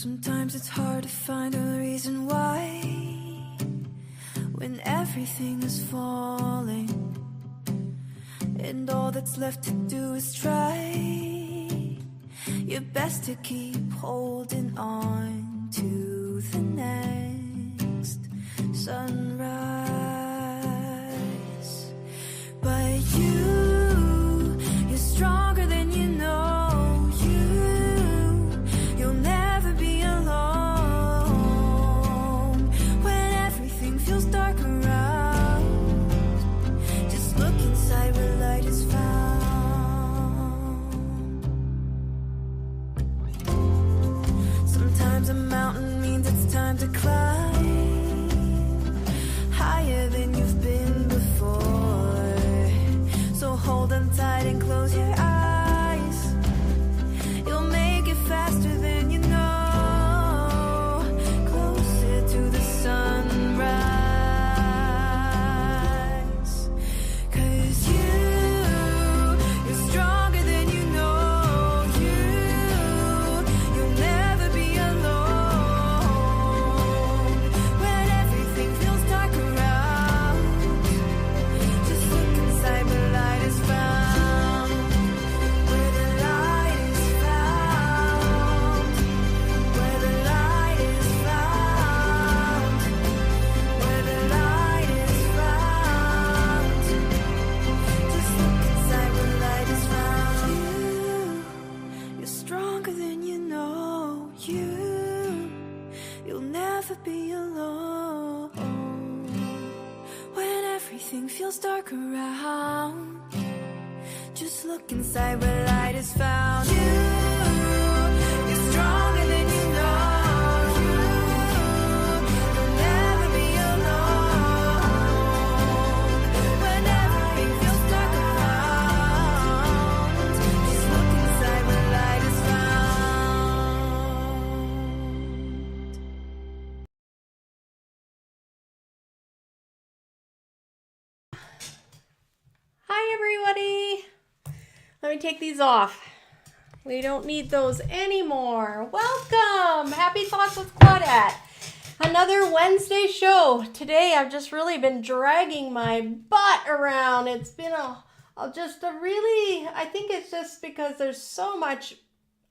Sometimes it's hard to find a reason why, when everything is falling and all that's left to do is try your best to keep holding on to the next sunrise. But you're stronger than you know. You'll never be alone when everything feels dark around. Just look inside where light is found. Sometimes a mountain means it's time to climb higher than you've been before. So hold on tight and close your eyes. You'll make it faster than you know. Closer to the sunrise. 'Cause you're stronger than you know. You'll never be alone when everything feels dark around. Just look inside where light is found. Where the light is found. Where the light is found. Where the light is found. Just look inside where light is found. You're stronger than you know. You'll never be alone when everything feels dark around. Just look inside where light is found. You're stronger than you know. You'll never be alone when everything feels dark around. Just look inside where light is found. Hi everybody! Let me take these off. We don't need those anymore. Welcome! Happy Thoughts with Claudette. Another Wednesday show. Today I've just really been dragging my butt around. It's been I think it's just because there's so much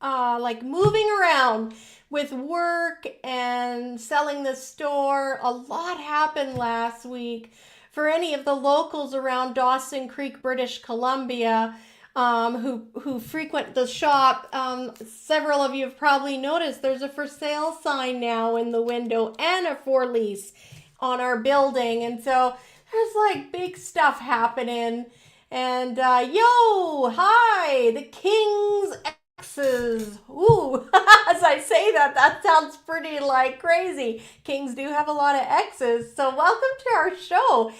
moving around with work and selling the store. A lot happened last week. For any of the locals around Dawson Creek, British Columbia, who frequent the shop, several of you have probably noticed there's a for sale sign now in the window and a for lease on our building. And so there's like big stuff happening. And yo, hi, the King's X's. Ooh, as I say that sounds pretty like crazy. Kings do have a lot of X's. So welcome to our show.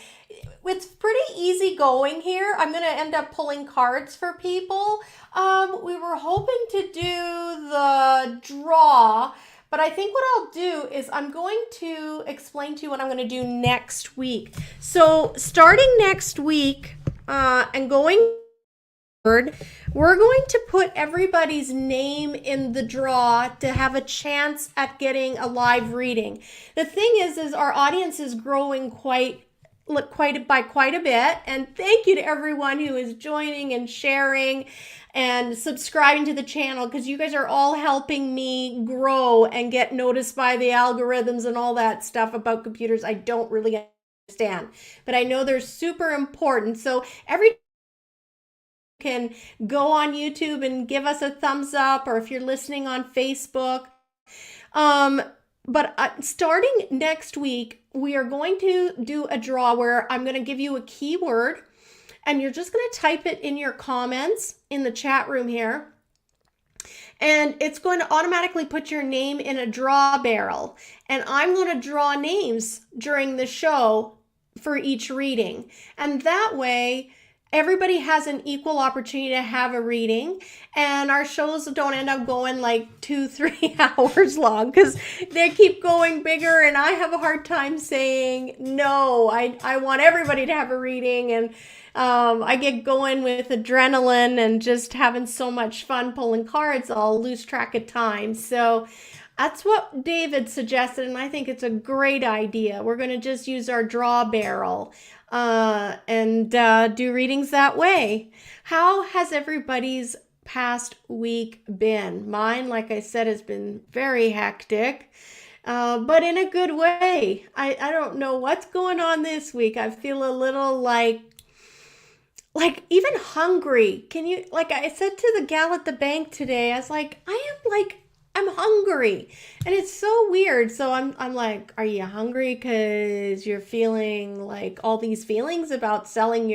It's pretty easy going here. I'm going to end up pulling cards for people. We were hoping to do the draw, but I think what I'll do is I'm going to explain to you what I'm going to do next week. So starting next week and going forward, we're going to put everybody's name in the draw to have a chance at getting a live reading. The thing is our audience is growing quite a bit, and thank you to everyone who is joining and sharing and subscribing to the channel, because you guys are all helping me grow and get noticed by the algorithms and all that stuff about computers I don't really understand, but I know they're super important. So every can go on YouTube and give us a thumbs up, or if you're listening on Facebook. But starting next week, we are going to do a draw where I'm going to give you a keyword, and you're just going to type it in your comments in the chat room here. And it's going to automatically put your name in a draw barrel. And I'm going to draw names during the show for each reading. And that way, everybody has an equal opportunity to have a reading, and our shows don't end up going like 2-3 hours long because they keep going bigger, and I have a hard time saying no. I want everybody to have a reading, and I get going with adrenaline and just having so much fun pulling cards, I'll lose track of time. So That's what David suggested, and I think it's a great idea. We're going to just use our draw barrel and do readings that way. How has everybody's past week been? Mine, like I said, has been very hectic, but in a good way. I don't know what's going on this week. I feel a little like even hungry. Can you, like I said to the gal at the bank today, I was like, I'm hungry. And it's so weird. So I'm like, are you hungry because you're feeling like all these feelings about selling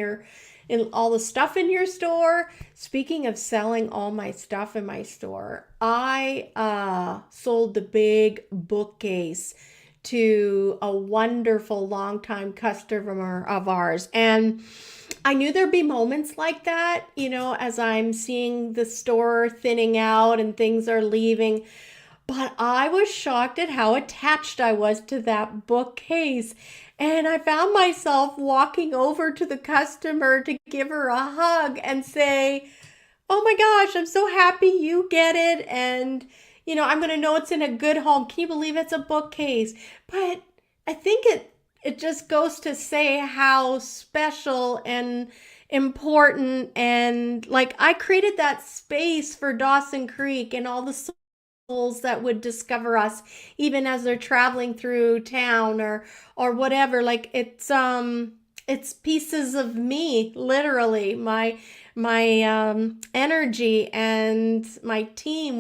all the stuff in your store? Speaking of selling all my stuff in my store, I sold the big bookcase to a wonderful longtime customer of ours. And I knew there'd be moments like that, as I'm seeing the store thinning out and things are leaving. But I was shocked at how attached I was to that bookcase. And I found myself walking over to the customer to give her a hug and say, oh my gosh, I'm so happy you get it. And, I'm going to know it's in a good home. Can you believe it's a bookcase? But I think it just goes to say how special and important, and like I created that space for Dawson Creek and all the souls that would discover us even as they're traveling through town or whatever. Like it's pieces of me, literally, my energy and my team.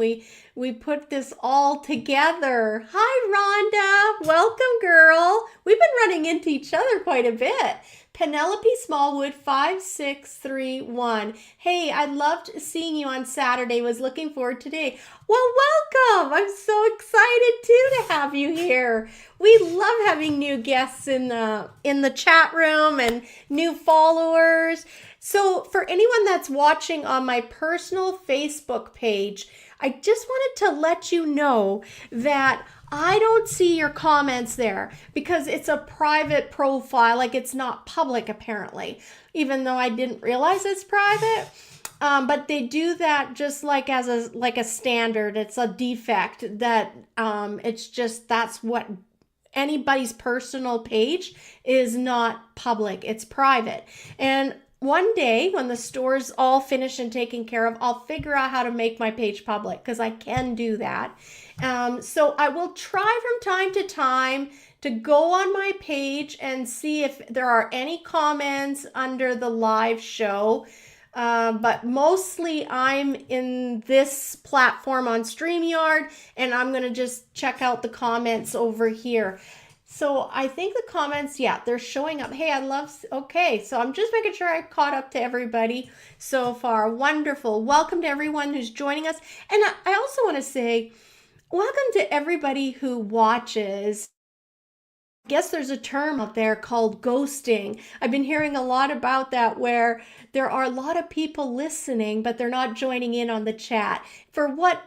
We put this all together. Hi, Rhonda. Welcome, girl. We've been running into each other quite a bit. Penelope Smallwood 5631. Hey, I loved seeing you on Saturday. Was looking forward to today. Well, welcome. I'm so excited too to have you here. We love having new guests in the chat room and new followers. So for anyone that's watching on my personal Facebook page, I just wanted to let you know that I don't see your comments there because it's a private profile. Like, it's not public apparently, even though I didn't realize it's private. But they do that just like as a standard. It's a defect that it's just, that's what anybody's personal page is, not public. It's private. And one day when the store's all finished and taken care of, I'll figure out how to make my page public because I can do that. So I will try from time to time to go on my page and see if there are any comments under the live show. But mostly I'm in this platform on StreamYard, and I'm going to just check out the comments over here. So I think the comments, yeah, they're showing up. Hey, okay, so I'm just making sure I caught up to everybody so far. Wonderful. Welcome to everyone who's joining us. And I also want to say, welcome to everybody who watches. I guess there's a term out there called ghosting. I've been hearing a lot about that, where there are a lot of people listening, but they're not joining in on the chat.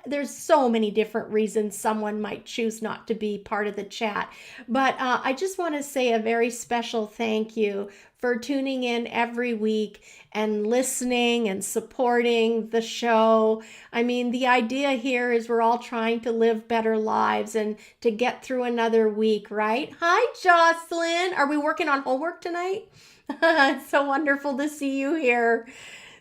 There's so many different reasons someone might choose not to be part of the chat. But I just want to say a very special thank you for tuning in every week and listening and supporting the show. I mean, the idea here is we're all trying to live better lives and to get through another week, right? Hi, Jocelyn. Are we working on homework tonight? It's so wonderful to see you here.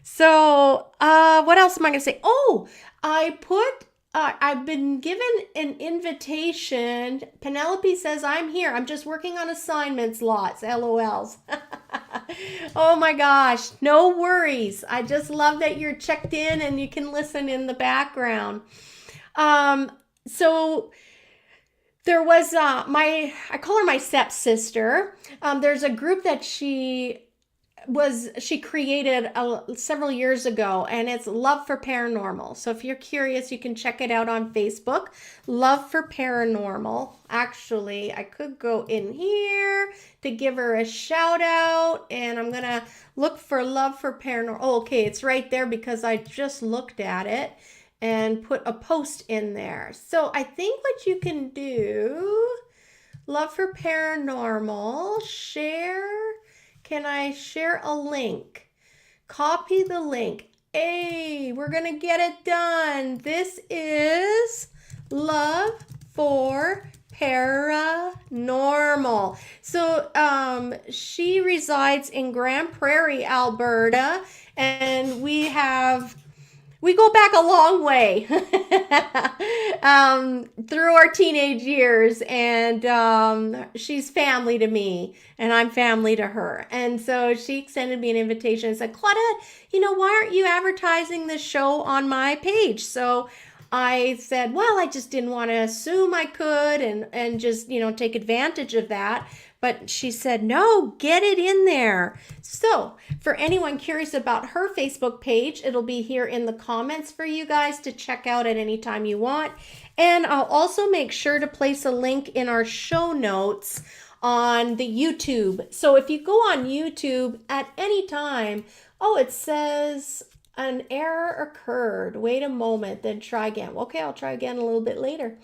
So, what else am I going to say? Oh, I've been given an invitation. Penelope says, I'm here. I'm just working on assignments, lots, LOLs. Oh my gosh, no worries. I just love that you're checked in and you can listen in the background. So there was I call her my stepsister. There's a group that she created several years ago, and it's Love for Paranormal. So if you're curious, you can check it out on Facebook. Love for Paranormal. Actually, I could go in here to give her a shout out, and I'm gonna look for Love for Paranormal. Oh, okay, it's right there because I just looked at it and put a post in there. So I think what you can do, Love for Paranormal, share. Can I share a link? Copy the link. Hey, we're going to get it done. This is Love for paranormal. So she resides in Grand Prairie, Alberta, and we go back a long way through our teenage years, and she's family to me, and I'm family to her. And so she extended me an invitation and said, Claudette, why aren't you advertising this show on my page? So I said, well, I just didn't want to assume I could and just, take advantage of that. But she said, no, get it in there. So for anyone curious about her Facebook page, it'll be here in the comments for you guys to check out at any time you want. And I'll also make sure to place a link in our show notes on the YouTube. So if you go on YouTube at any time, it says an error occurred. Wait a moment, then try again. Okay, I'll try again a little bit later.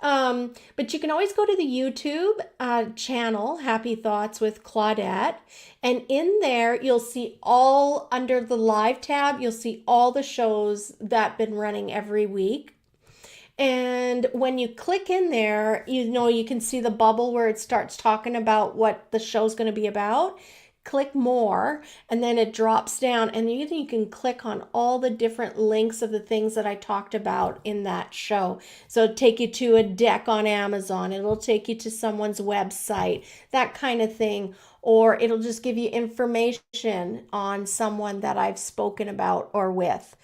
But you can always go to the YouTube channel, Happy Thoughts with Claudette. And in there, you'll see all under the live tab, you'll see all the shows that have been running every week. And when you click in there, you can see the bubble where it starts talking about what the show's going to be about. Click more, and then it drops down, and you can click on all the different links of the things that I talked about in that show. So it'll take you to a deck on Amazon, it'll take you to someone's website, that kind of thing, or it'll just give you information on someone that I've spoken about or with.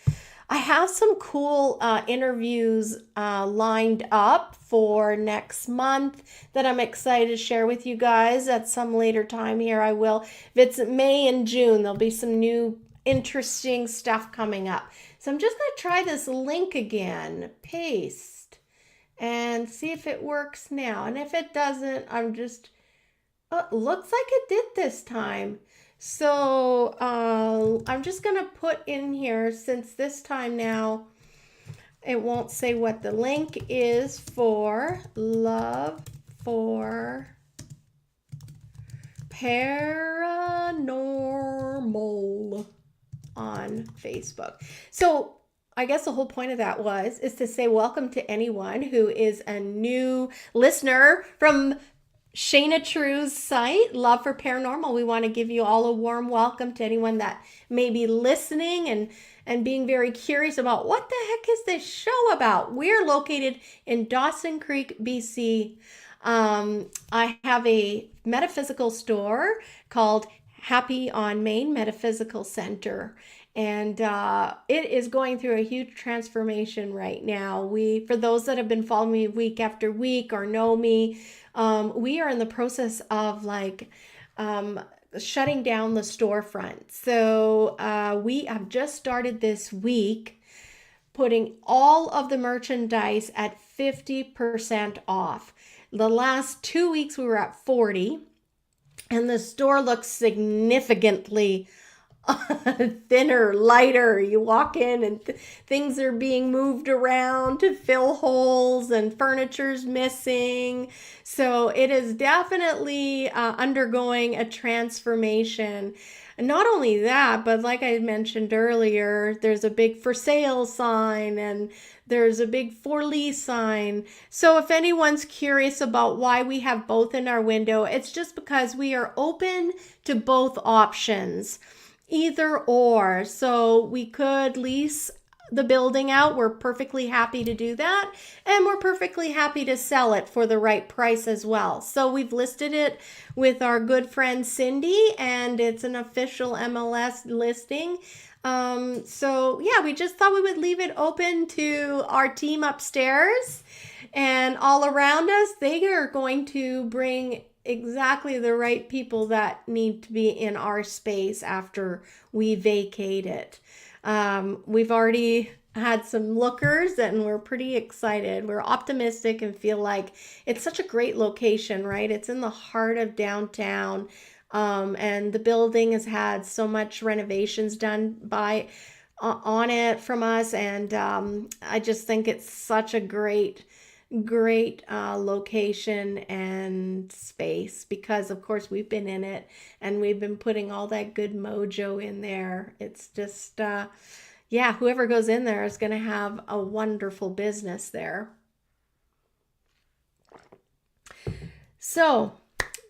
I have some cool interviews lined up for next month that I'm excited to share with you guys at some later time here. I will. If it's May and June, there'll be some new interesting stuff coming up. So I'm just going to try this link again, paste, and see if it works now. And if it doesn't, looks like it did this time. So I'm just going to put in here, since this time now it won't say what the link is for, Love for Paranormal on Facebook. So I guess the whole point of that is to say welcome to anyone who is a new listener from Shayna True's site, Love for Paranormal. We want to give you all a warm welcome to anyone that may be listening and being very curious about what the heck is this show about. We're located in Dawson Creek, BC. I have a metaphysical store called Happy on Main Metaphysical Center. And it is going through a huge transformation right now. For those that have been following me week after week or know me, we are in the process of shutting down the storefront. So we have just started this week putting all of the merchandise at 50% off. The last 2 weeks we were at 40%, and the store looks significantly thinner, lighter. You walk in and things are being moved around to fill holes, and furniture's missing. So it is definitely undergoing a transformation. And not only that, but like I mentioned earlier, there's a big for sale sign and there's a big for lease sign. So if anyone's curious about why we have both in our window, it's just because we are open to both options. Either or. So we could lease the building out. We're perfectly happy to do that. And we're perfectly happy to sell it for the right price as well. So we've listed it with our good friend Cindy, and it's an official MLS listing. So yeah, we just thought we would leave it open to our team upstairs and all around us. They are going to bring exactly the right people that need to be in our space after we vacate it. We've already had some lookers and we're pretty excited. We're optimistic and feel like it's such a great location, right? It's in the heart of downtown. And the building has had so much renovations done on it from us. And I just think it's such a great location and space, because of course we've been in it and we've been putting all that good mojo in there. It's just whoever goes in there is going to have a wonderful business there. So,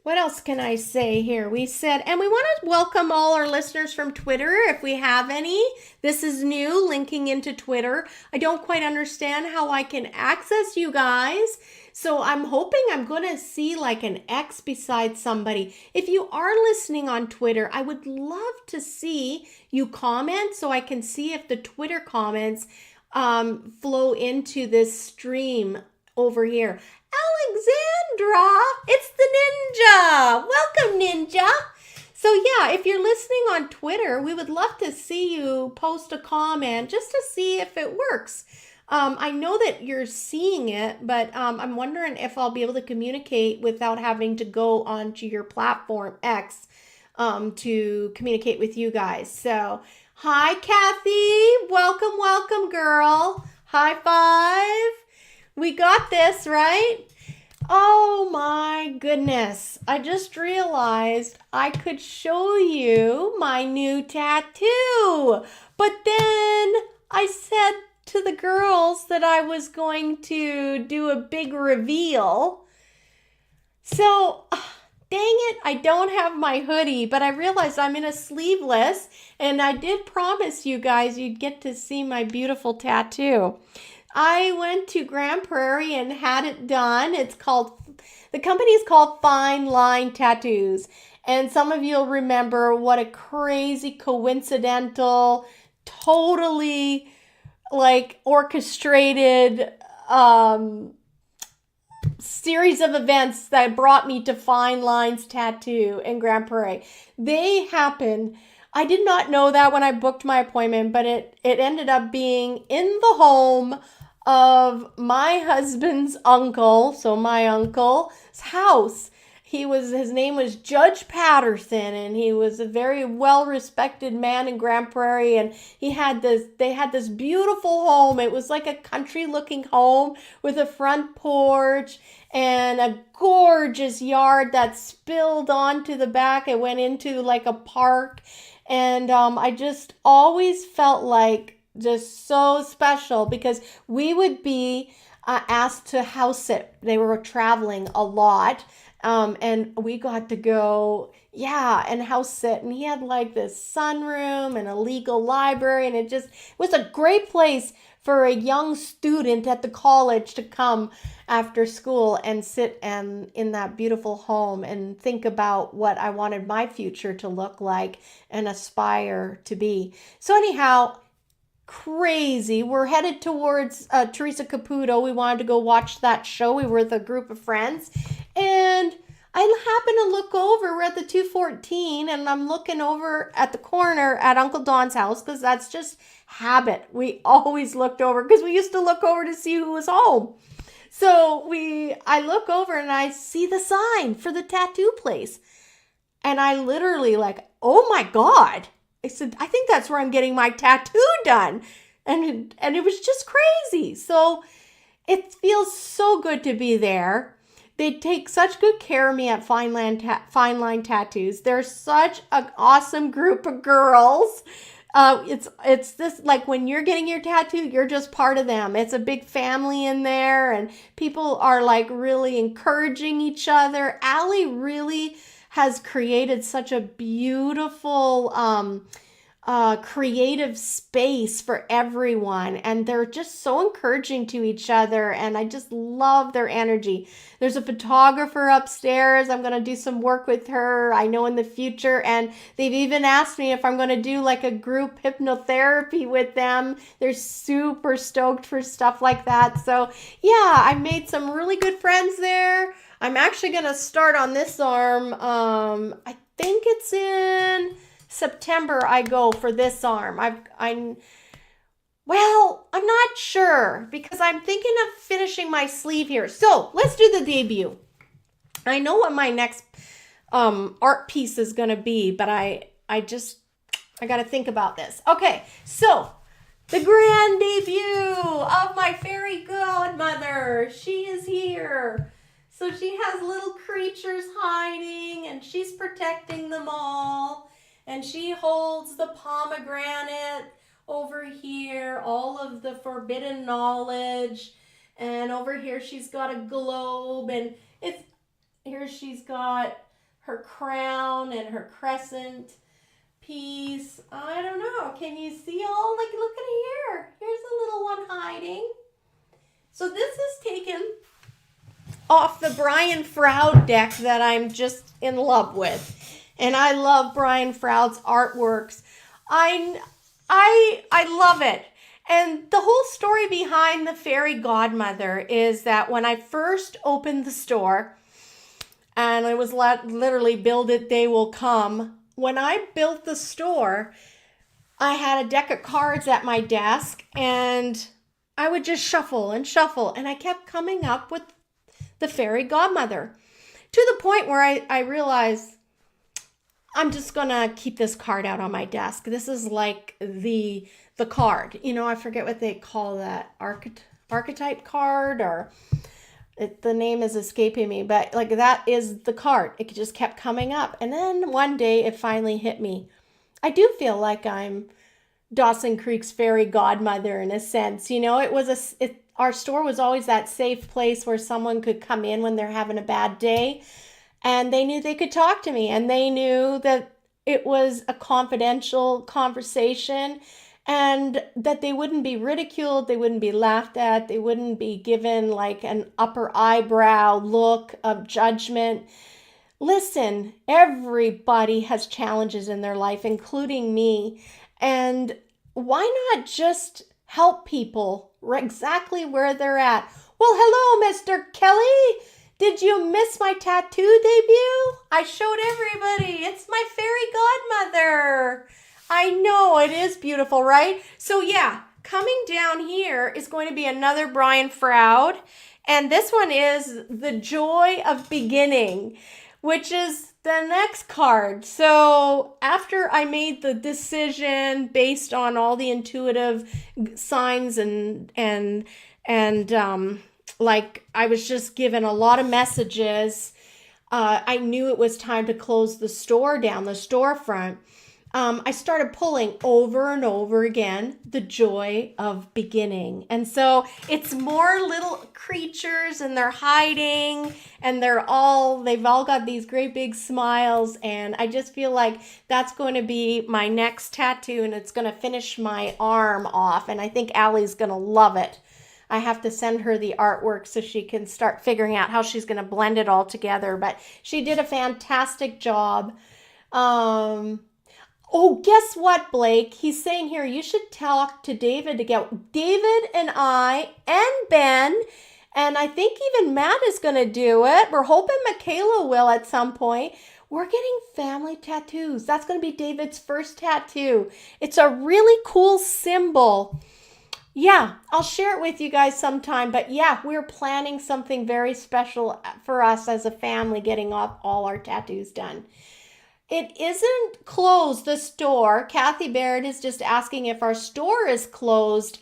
what else can I say here? We said, and we want to welcome all our listeners from Twitter if we have any. This is new, linking into Twitter. I don't quite understand how I can access you guys. So I'm hoping I'm going to see like an X beside somebody. If you are listening on Twitter, I would love to see you comment so I can see if the Twitter comments flow into this stream over here. Alexandra, it's the ninja. Welcome, ninja. So yeah, if you're listening on Twitter, we would love to see you post a comment just to see if it works. I know that you're seeing it, but I'm wondering if I'll be able to communicate without having to go onto your platform X to communicate with you guys. So, hi, Kathy. Welcome, welcome, girl. High five. We got this, right? Oh my goodness. I just realized I could show you my new tattoo. But then I said to the girls that I was going to do a big reveal. So, dang it, I don't have my hoodie, but I realized I'm in a sleeveless, and I did promise you guys you'd get to see my beautiful tattoo. I went to Grand Prairie and had it done. The company is called Fine Line Tattoos. And some of you'll remember what a crazy coincidental, totally like orchestrated series of events that brought me to Fine Lines Tattoo in Grand Prairie. They happened. I did not know that when I booked my appointment, but it ended up being in the home of my husband's uncle, so my uncle's house. His name was Judge Patterson, and he was a very well-respected man in Grand Prairie, and they had this beautiful home. It was like a country-looking home with a front porch and a gorgeous yard that spilled onto the back. It went into like a park, and I just always felt like just so special because we would be asked to house sit. They were traveling a lot. And we got to go, and house sit. And he had like this sunroom and a legal library. And it was a great place for a young student at the college to come after school and sit in that beautiful home and think about what I wanted my future to look like and aspire to be. So anyhow, crazy. We're headed towards Teresa Caputo. We wanted to go watch that show. We were with a group of friends. And I happened to look over. We're at the 214, and I'm looking over at the corner at Uncle Don's house because that's just habit. We always looked over because we used to look over to see who was home. So I look over and I see the sign for the tattoo place. And I literally like, oh my God. I said, I think that's where I'm getting my tattoo done. And it was just crazy. So it feels so good to be there. They take such good care of me at Fine Line Tattoos. They're such an awesome group of girls. It's this, like when you're getting your tattoo, you're just part of them. It's a big family in there, and people are like really encouraging each other. Allie really has created such a beautiful creative space for everyone, and they're just so encouraging to each other, and I just love their energy. There's a photographer upstairs. I'm going to do some work with her, I know, in the future, and they've even asked me if I'm going to do like a group hypnotherapy with them. They're super stoked for stuff like that. So yeah, I made some really good friends there. I'm actually going to start on this arm. I think it's in September I go for this arm. I'm not sure because I'm thinking of finishing my sleeve here. So let's do the debut. I know what my next art piece is going to be, but I got to think about this. Okay, so the grand debut of my fairy godmother. She is here. So she has little creatures hiding, and she's protecting them all. And she holds the pomegranate over here, all of the forbidden knowledge. And over here she's got a globe, and here she's got her crown and her crescent piece. I don't know. Can you see all, like, look at here. Here's a little one hiding. So this is taken off the Brian Froud deck that I'm just in love with. And I love Brian Froud's artworks. I love it. And the whole story behind the fairy godmother is that when I first opened the store, and it was literally build it, they will come. When I built the store, I had a deck of cards at my desk, and I would just shuffle, and I kept coming up with the fairy godmother, to the point where I realized I'm just gonna keep this card out on my desk. This is like the card. You know, I forget what they call that, archetype card, or the name is escaping me, but like that is the card. It just kept coming up. And then one day it finally hit me. I do feel like I'm Dawson Creek's fairy godmother in a sense. You know, our store was always that safe place where someone could come in when they're having a bad day, and they knew they could talk to me, and they knew that it was a confidential conversation, and that they wouldn't be ridiculed, they wouldn't be laughed at, they wouldn't be given like an upper eyebrow look of judgment. Listen, everybody has challenges in their life, including me. And why not just help people exactly where they're at? Well, hello, Mr. Kelly. Did you miss my tattoo debut? I showed everybody. It's my fairy godmother. I know, it is beautiful, right? So yeah, coming down here is going to be another Brian Froud. And this one is The Joy of Beginning, which is the next card. So after I made the decision based on all the intuitive signs and like I was just given a lot of messages, I knew it was time to close the store down, the storefront. I started pulling over and over again, the joy of beginning. And so it's more little creatures, and they're hiding, and they've all got these great big smiles. And I just feel like that's going to be my next tattoo, and it's going to finish my arm off. And I think Allie's going to love it. I have to send her the artwork so she can start figuring out how she's going to blend it all together. But she did a fantastic job. Oh, guess what, Blake? He's saying here, you should talk to David to get David and I and Ben, and I think even Matt is going to do it. We're hoping Michaela will at some point. We're getting family tattoos. That's going to be David's first tattoo. It's a really cool symbol. Yeah, I'll share it with you guys sometime. But yeah, we're planning something very special for us as a family, getting off all our tattoos done. It isn't closed, the store. Kathy Barrett is just asking if our store is closed.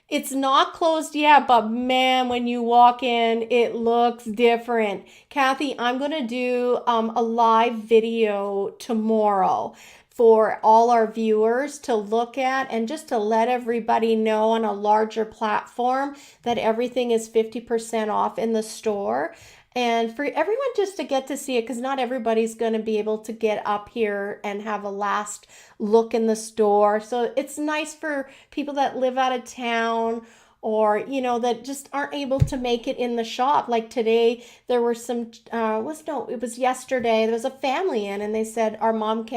It's not closed yet, but man, when you walk in, it looks different. Kathy, I'm going to do a live video tomorrow for all our viewers to look at, and just to let everybody know on a larger platform that everything is 50% off in the store. And for everyone just to get to see it, because not everybody's going to be able to get up here and have a last look in the store. So it's nice for people that live out of town, or, you know, that just aren't able to make it in the shop. Like today, there were some, it was yesterday, there was a family in, and they said, our mom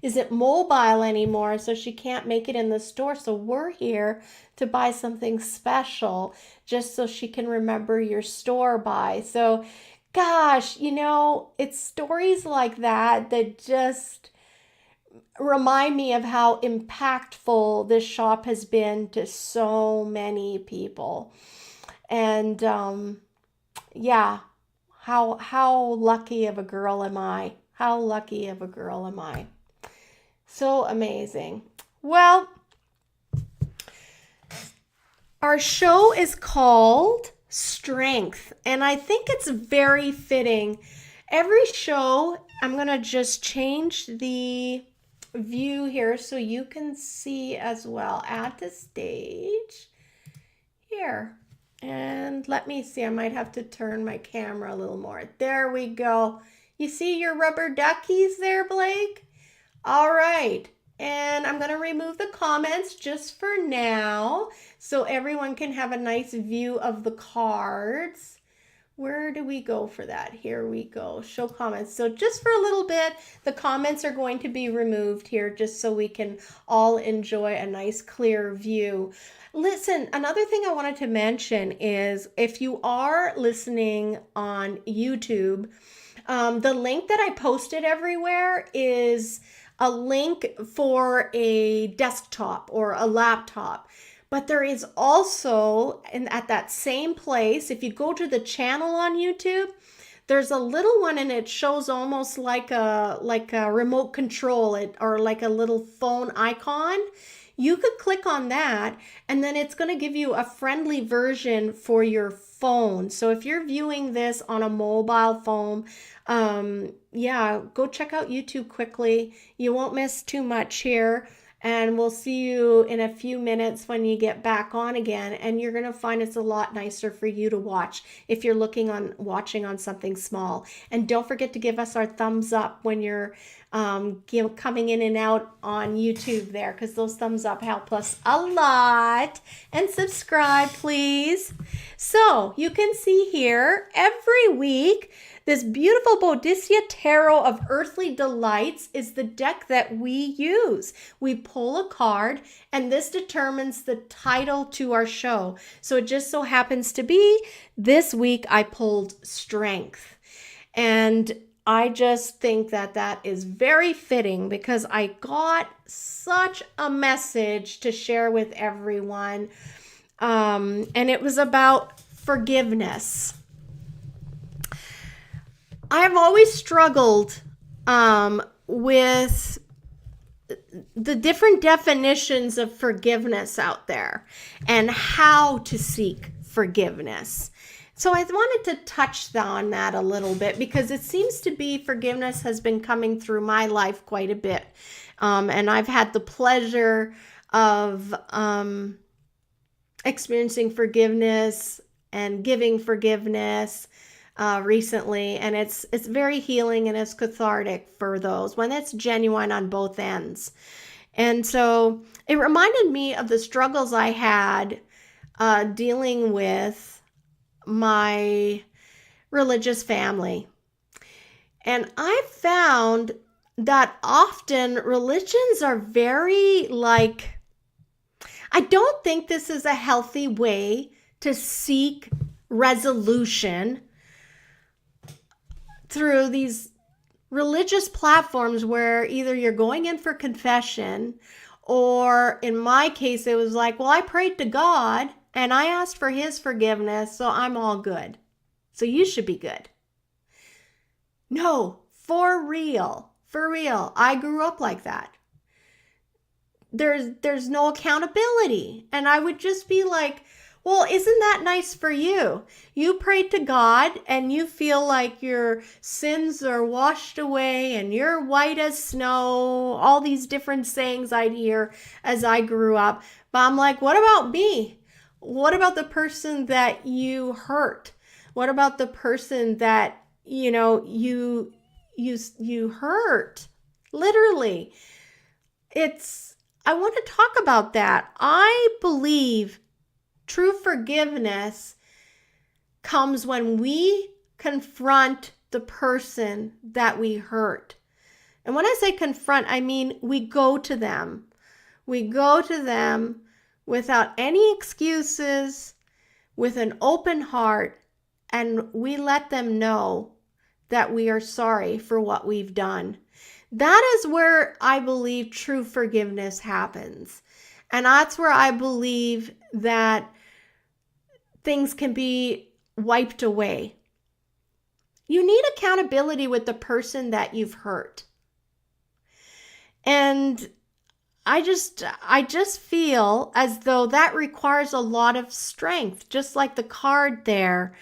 isn't mobile anymore, so she can't make it in the store. So we're here to buy something special just so she can remember your store by. So, gosh, you know, it's stories like that that just remind me of how impactful this shop has been to so many people. And yeah, how lucky of a girl am I? How lucky of a girl am I? So amazing. Well, our show is called Strength, and I think it's very fitting. Every show, I'm going to just change the view here so you can see as well. Add to stage. Here. And let me see, I might have to turn my camera a little more. There we go. You see your rubber duckies there, Blake? All right. And I'm going to remove the comments just for now so everyone can have a nice view of the cards. Where do we go for that? Here we go. Show comments. So just for a little bit, the comments are going to be removed here just so we can all enjoy a nice clear view. Listen, another thing I wanted to mention is if you are listening on YouTube, the link that I posted everywhere is a link for a desktop or a laptop. But there is also, at that same place, if you go to the channel on YouTube, there's a little one and it shows almost like a remote control or like a little phone icon. You could click on that and then it's going to give you a friendly version for your phone. So if you're viewing this on a mobile phone, go check out YouTube quickly. You won't miss too much here. And we'll see you in a few minutes when you get back on again. And you're going to find it's a lot nicer for you to watch if you're watching on something small. And don't forget to give us our thumbs up when you're coming in and out on YouTube there, because those thumbs up help us a lot. And subscribe, please. So you can see here every week, this beautiful Boadicea Tarot of Earthly Delights is the deck that we use. We pull a card, and this determines the title to our show. So it just so happens to be this week I pulled Strength. And I just think that that is very fitting because I got such a message to share with everyone. And it was about forgiveness. I've always struggled with the different definitions of forgiveness out there and how to seek forgiveness. So I wanted to touch on that a little bit because it seems to be forgiveness has been coming through my life quite a bit. And I've had the pleasure of experiencing forgiveness and giving forgiveness recently, and it's very healing and it's cathartic for those when it's genuine on both ends. And so it reminded me of the struggles I had dealing with my religious family. And I found that often religions are very I don't think this is a healthy way to seek resolution through these religious platforms where either you're going in for confession or in my case, it was like, well, I prayed to God and I asked for his forgiveness, so I'm all good. So you should be good. No, for real. I grew up like that. There's no accountability. And I would just be like, well, isn't that nice for you? You prayed to God and you feel like your sins are washed away and you're white as snow, all these different sayings I'd hear as I grew up. But I'm like, what about me? What about the person that you hurt? What about the person that, you hurt? Literally. I want to talk about that. I believe true forgiveness comes when we confront the person that we hurt. And when I say confront, I mean we go to them. We go to them without any excuses, with an open heart, and we let them know that we are sorry for what we've done. That is where I believe true forgiveness happens. And that's where I believe that things can be wiped away. You need accountability with the person that you've hurt. And I just feel as though that requires a lot of strength, just like the card there.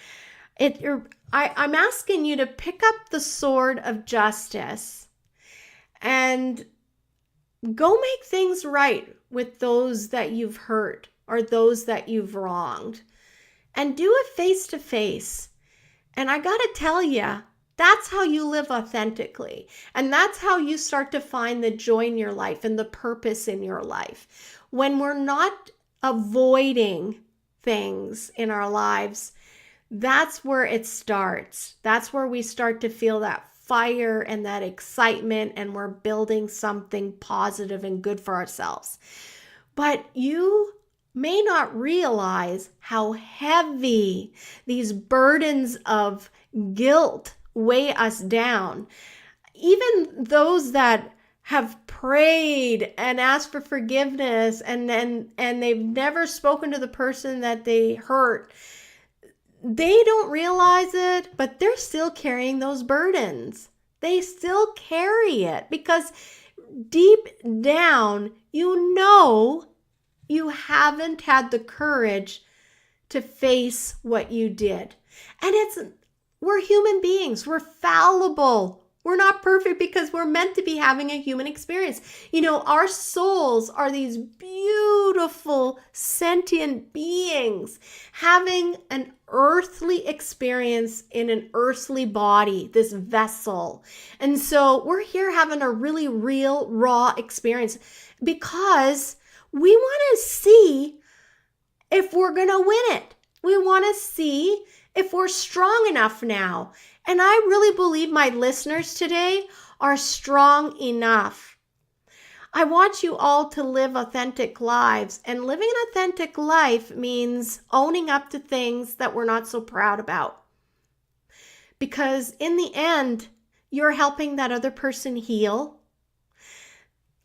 I'm asking you to pick up the sword of justice and go make things right with those that you've hurt or those that you've wronged. and do it face to face. And I got to tell you, that's how you live authentically. And that's how you start to find the joy in your life and the purpose in your life. When we're not avoiding things in our lives, that's where it starts. That's where we start to feel that fire and that excitement, and we're building something positive and good for ourselves. But you may not realize how heavy these burdens of guilt weigh us down. Even those that have prayed and asked for forgiveness and they've never spoken to the person that they hurt, they don't realize it, but they're still carrying those burdens. They still carry it because deep down, you know you haven't had the courage to face what you did. And we're human beings. We're fallible. We're not perfect because we're meant to be having a human experience. You know, our souls are these beautiful, sentient beings having an earthly experience in an earthly body, this vessel. And so we're here having a really real, raw experience because we want to see if we're going to win it. We want to see if we're strong enough now. And I really believe my listeners today are strong enough. I want you all to live authentic lives. And living an authentic life means owning up to things that we're not so proud about. Because in the end, you're helping that other person heal.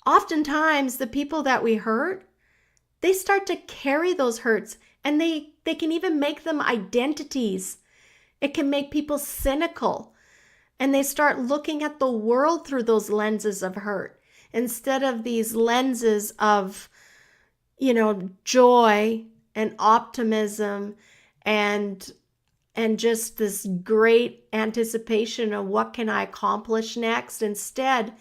Oftentimes, the people that we hurt, they start to carry those hurts, and they can even make them identities. It can make people cynical, and they start looking at the world through those lenses of hurt instead of these lenses of, joy and optimism and just this great anticipation of what can I accomplish next. Instead,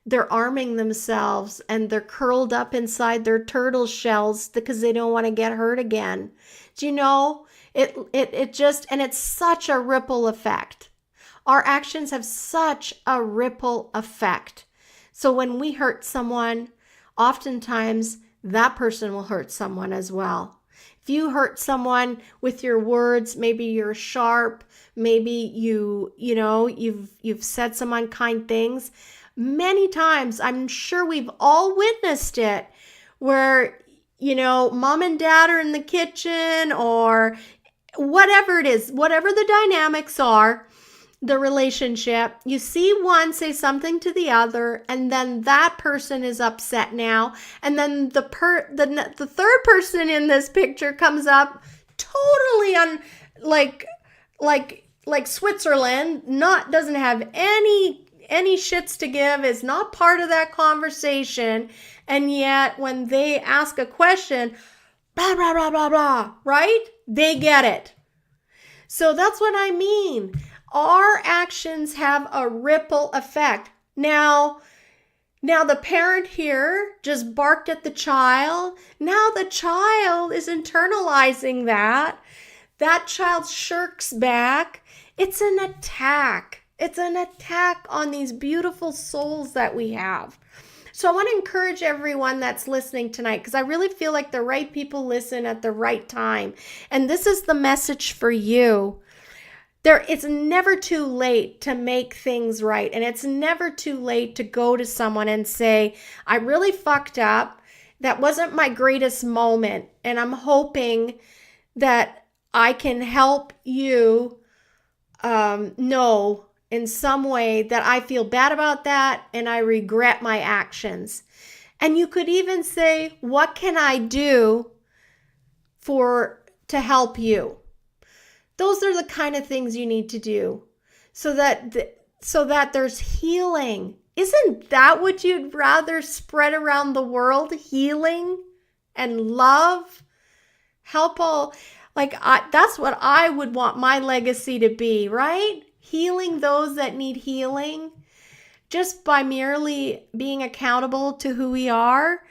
they're arming themselves and they're curled up inside their turtle shells because they don't want to get hurt again. Do you know? It's such a ripple effect. Our actions have such a ripple effect. So when we hurt someone, oftentimes that person will hurt someone as well. If you hurt someone with your words, maybe you're sharp, maybe you've said some unkind things. Many times, I'm sure we've all witnessed it, where, mom and dad are in the kitchen or whatever it is, whatever the dynamics are, the relationship, you see one say something to the other, and then that person is upset now, and then the third person in this picture comes up totally like Switzerland, doesn't have any shits to give, is not part of that conversation, and yet when they ask a question, blah blah blah blah blah, right? They get it. So that's what I mean. Our actions have a ripple effect. Now the parent here just barked at the child. Now the child is internalizing that. That child shirks back. It's an attack. It's an attack on these beautiful souls that we have. So I want to encourage everyone that's listening tonight, because I really feel like the right people listen at the right time. And this is the message for you. It's never too late to make things right. And it's never too late to go to someone and say, I really fucked up. That wasn't my greatest moment. And I'm hoping that I can help you know in some way that I feel bad about that and I regret my actions. And you could even say, what can I do to help you? Those are the kind of things you need to do so that there's healing. Isn't that what you'd rather spread around the world? Healing and love? Help all. That's what I would want my legacy to be, right? Healing those that need healing just by merely being accountable to who we are.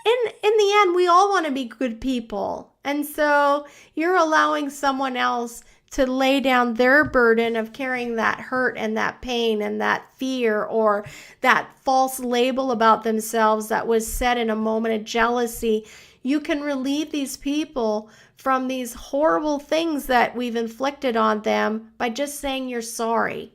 In the end, we all want to be good people. And so you're allowing someone else to lay down their burden of carrying that hurt and that pain and that fear or that false label about themselves that was said in a moment of jealousy. You can relieve these people from these horrible things that we've inflicted on them by just saying you're sorry.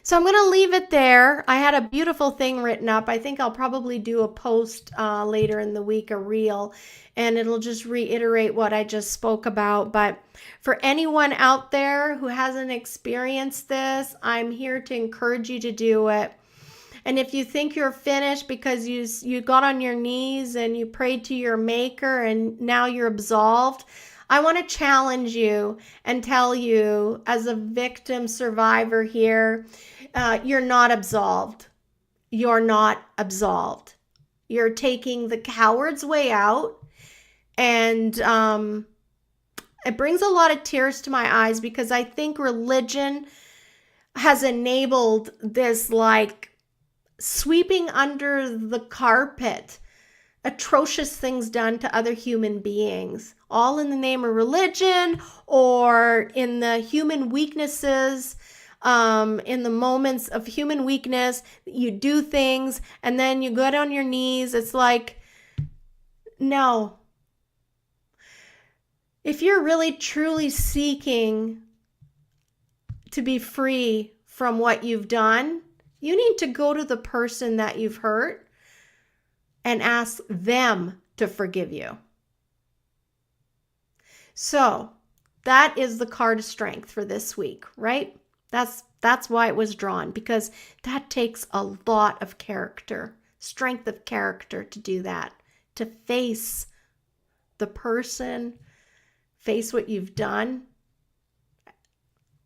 So I'm going to leave it there. I had a beautiful thing written up. I think I'll probably do a post later in the week, a reel, and it'll just reiterate what I just spoke about. But for anyone out there who hasn't experienced this, I'm here to encourage you to do it. And if you think you're finished because you got on your knees and you prayed to your maker and now you're absolved, I want to challenge you and tell you as a victim survivor here, you're not absolved. You're not absolved. You're taking the coward's way out. And it brings a lot of tears to my eyes because I think religion has enabled this like sweeping under the carpet atrocious things done to other human beings, all in the name of religion or in the human weaknesses. In the moments of human weakness, you do things and then you get on your knees. It's like, no. If you're really truly seeking to be free from what you've done, you need to go to the person that you've hurt and ask them to forgive you. So that is the card of strength for this week, right? That's why it was drawn, because that takes a lot of character, strength of character to do that, to face the person, face what you've done.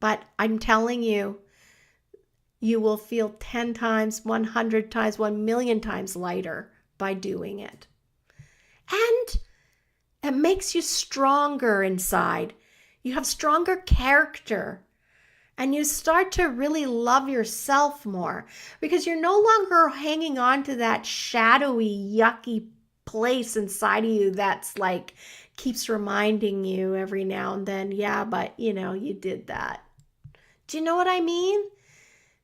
But I'm telling you, you will feel 10 times, 100 times, 1 million times lighter by doing it. And it makes you stronger inside. You have stronger character. And you start to really love yourself more because you're no longer hanging on to that shadowy, yucky place inside of you that's like keeps reminding you every now and then, yeah, but you did that. Do you know what I mean?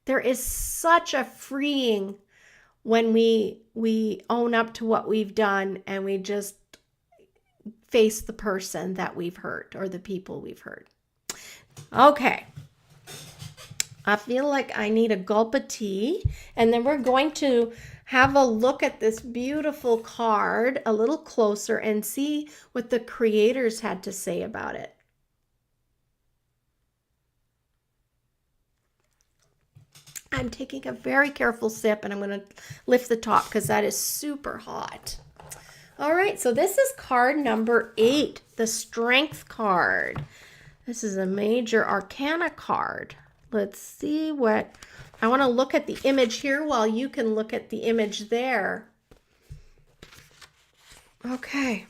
There is such a freeing when we own up to what we've done and we just face the person that we've hurt or the people we've hurt. Okay. I feel like I need a gulp of tea, and then we're going to have a look at this beautiful card a little closer and see what the creators had to say about it. I'm taking a very careful sip, and I'm going to lift the top because that is super hot. All right, so this is card number 8, the Strength card. This is a major arcana card. Let's see what, I want to look at the image here while you can look at the image there. Okay.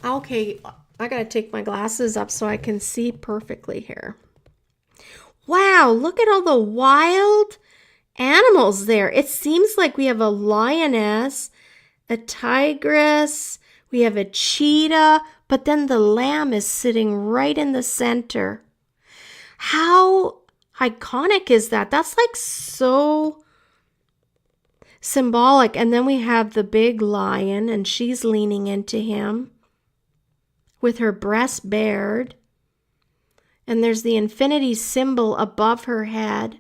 Okay, I got to take my glasses up so I can see perfectly here. Wow, look at all the wild animals there. It seems like we have a lioness, a tigress, we have a cheetah, but then the lamb is sitting right in the center. How iconic is that? That's like so symbolic. And then we have the big lion, and she's leaning into him with her breast bared. And there's the infinity symbol above her head.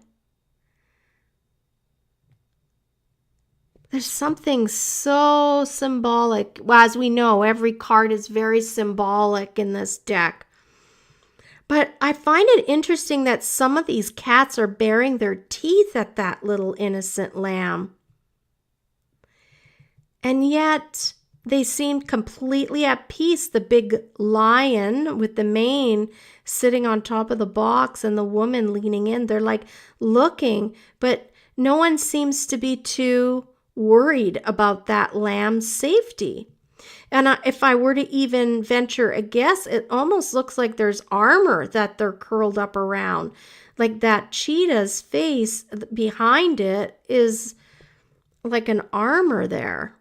There's something so symbolic. Well, as we know, every card is very symbolic in this deck. But I find it interesting that some of these cats are baring their teeth at that little innocent lamb. And yet they seemed completely at peace. The big lion with the mane sitting on top of the box and the woman leaning in. They're like looking, but no one seems to be too worried about that lamb's safety. And if I were to even venture a guess, it almost looks like there's armor that they're curled up around. Like that cheetah's face behind it is like an armor there.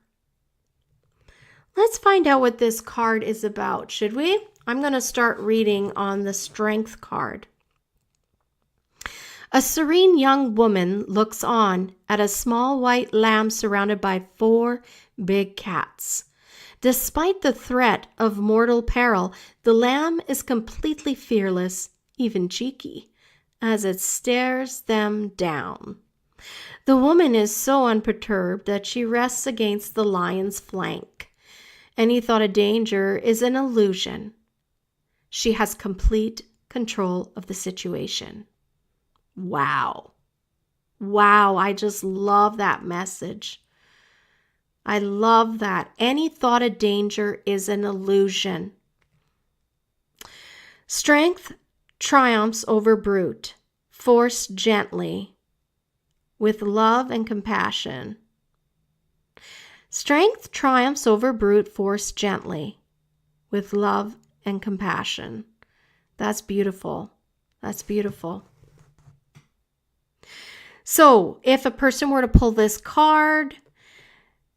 Let's find out what this card is about, should we? I'm going to start reading on the Strength card. A serene young woman looks on at a small white lamb surrounded by 4 big cats. Despite the threat of mortal peril, the lamb is completely fearless, even cheeky, as it stares them down. The woman is so unperturbed that she rests against the lion's flank. Any thought of danger is an illusion. She has complete control of the situation. Wow. Wow, I just love that message. I love that. Any thought of danger is an illusion. Strength triumphs over brute, force gently, with love and compassion. Strength triumphs over brute force gently, with love and compassion. That's beautiful. That's beautiful. So, if a person were to pull this card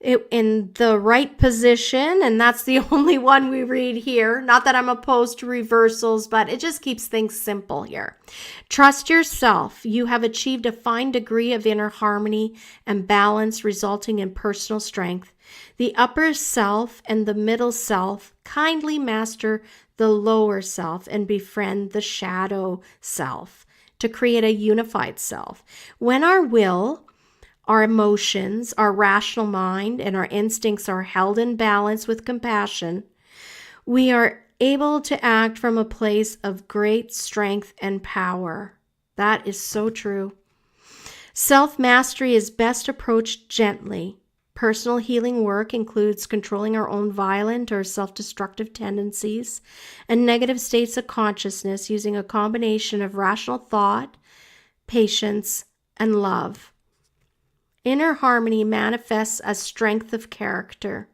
in the right position, and that's the only one we read here, not that I'm opposed to reversals, but it just keeps things simple here. Trust yourself. You have achieved a fine degree of inner harmony and balance, resulting in personal strength. The upper self and the middle self kindly master the lower self and befriend the shadow self to create a unified self. When our will, our emotions, our rational mind, and our instincts are held in balance with compassion, we are able to act from a place of great strength and power. That is so true. Self-mastery is best approached gently. Personal healing work includes controlling our own violent or self-destructive tendencies and negative states of consciousness using a combination of rational thought, patience, and love. Inner harmony manifests as strength of character,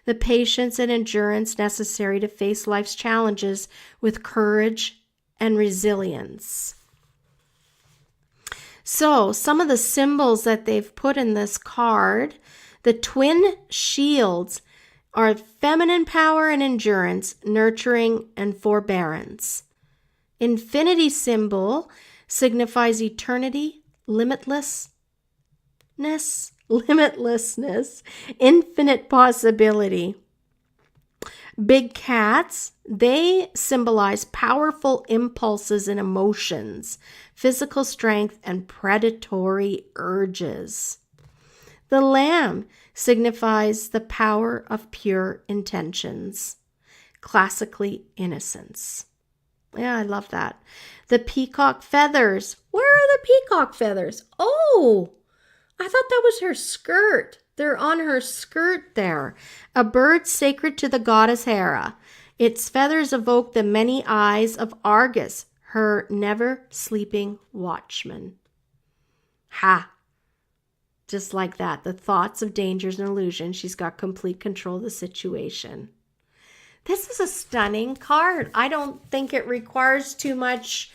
the patience and endurance necessary to face life's challenges with courage and resilience. So, some of the symbols that they've put in this card, the twin shields are feminine power and endurance, nurturing and forbearance. Infinity symbol signifies eternity, limitlessness, infinite possibility. Big cats, they symbolize powerful impulses and emotions, physical strength, and predatory urges. The lamb signifies the power of pure intentions, classically innocence. Yeah, I love that. The peacock feathers. Where are the peacock feathers? Oh, I thought that was her skirt. They're on her skirt there. A bird sacred to the goddess Hera. Its feathers evoke the many eyes of Argus, her never-sleeping watchman. Ha! Just like that, the thoughts of dangers and illusions, she's got complete control of the situation. This is a stunning card. I don't think it requires too much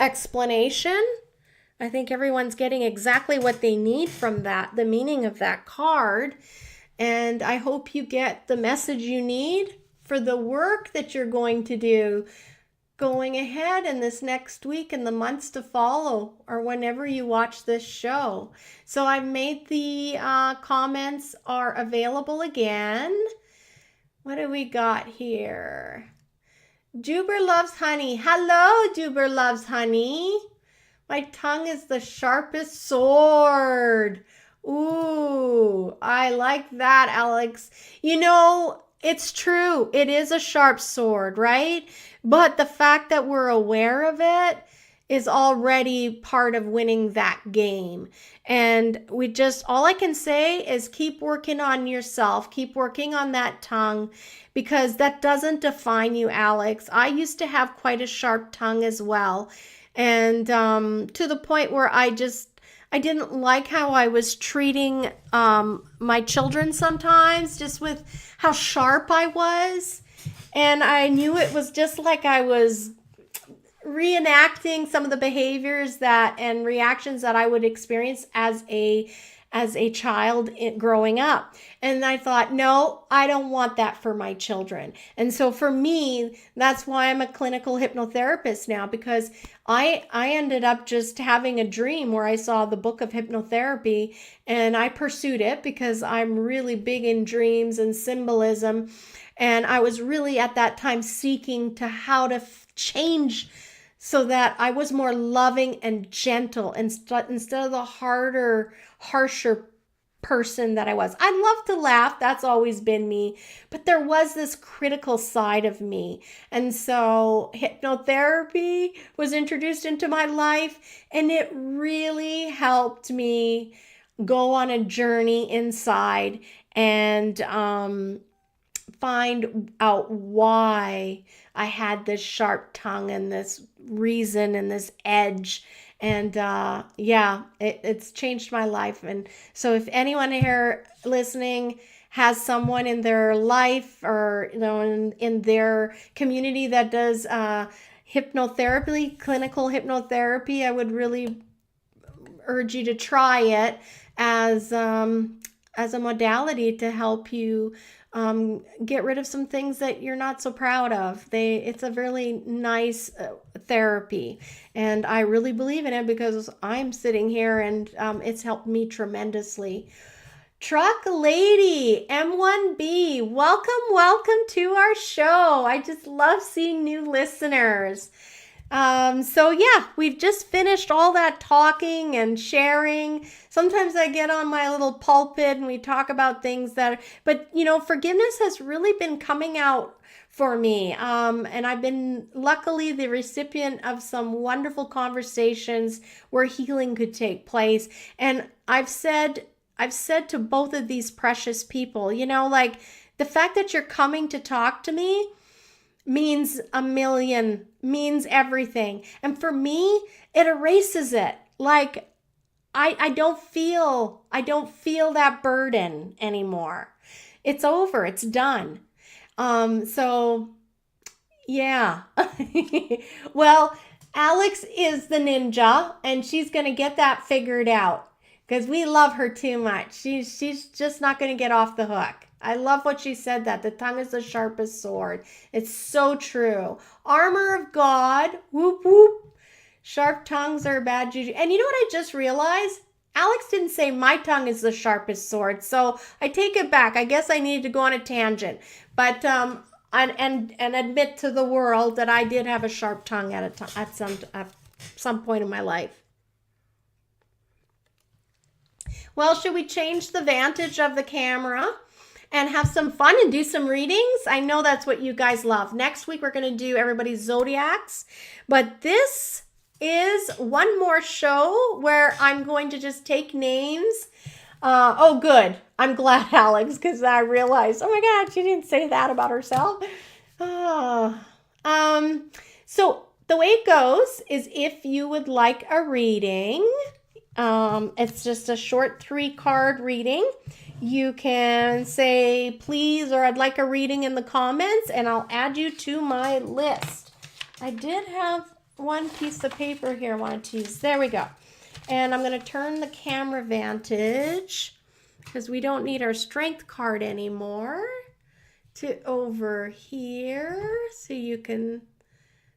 explanation. I think everyone's getting exactly what they need from that, the meaning of that card. And I hope you get the message you need for the work that you're going to do going ahead in this next week and the months to follow, or whenever you watch this show. So I've made the comments are available again. What do we got here? Juber loves honey. Hello, Juber loves honey. My tongue is the sharpest sword. Ooh, I like that, Alex. You know, it's true. It is a sharp sword, right? But the fact that we're aware of it is already part of winning that game. And all I can say is keep working on yourself. Keep working on that tongue, because that doesn't define you, Alex. I used to have quite a sharp tongue as well. And to the point where I didn't like how I was treating my children sometimes, just with how sharp I was. And I knew it was just like I was reenacting some of the behaviors that and reactions that I would experience as a child growing up. And I thought, no, I don't want that for my children. And so for me, that's why I'm a clinical hypnotherapist now, because I ended up just having a dream where I saw the book of hypnotherapy, and I pursued it because I'm really big in dreams and symbolism. And I was really at that time seeking to how to change so that I was more loving and gentle instead of the harder, harsher person that I was. I love to laugh. That's always been me. But there was this critical side of me. And so hypnotherapy was introduced into my life, and it really helped me go on a journey inside and find out why I had this sharp tongue and this reason and this edge. And it's changed my life. And so if anyone here listening has someone in their life or in their community that does hypnotherapy, clinical hypnotherapy, I would really urge you to try it as a modality to help you get rid of some things that you're not so proud of. It's a really nice therapy, and I really believe in it because I'm sitting here and it's helped me tremendously. Truck Lady M1B, welcome to our show. I just love seeing new listeners. We've just finished all that talking and sharing. Sometimes I get on my little pulpit and we talk about things but forgiveness has really been coming out for me. And I've been luckily the recipient of some wonderful conversations where healing could take place. And I've said to both of these precious people, like the fact that you're coming to talk to me means means everything. And for me, it erases it. Like I don't feel that burden anymore. It's over. It's done. So yeah. Well, Alex is the ninja, and she's going to get that figured out because we love her too much. She's just not going to get off the hook. I love what she said, that the tongue is the sharpest sword. It's so true. Armor of God, whoop whoop. Sharp tongues are bad juju. And you know what I just realized? Alex didn't say my tongue is the sharpest sword, so I take it back. I guess I needed to go on a tangent, but and admit to the world that I did have a sharp tongue at some point in my life. Well, should we change the vantage of the camera and have some fun and do some readings? I know that's what you guys love. Next week, we're going to do everybody's zodiacs. But this is one more show where I'm going to just take names. Oh, good. I'm glad, Alex, because I realized, oh my God, she didn't say that about herself. So the way it goes is if you would like a reading, it's just a short 3-card reading. You can say please or I'd like a reading in the comments, and I'll add you to my list. I did have one piece of paper here I wanted to use. There we go. And I'm going to turn the camera vantage because we don't need our strength card anymore to over here so you can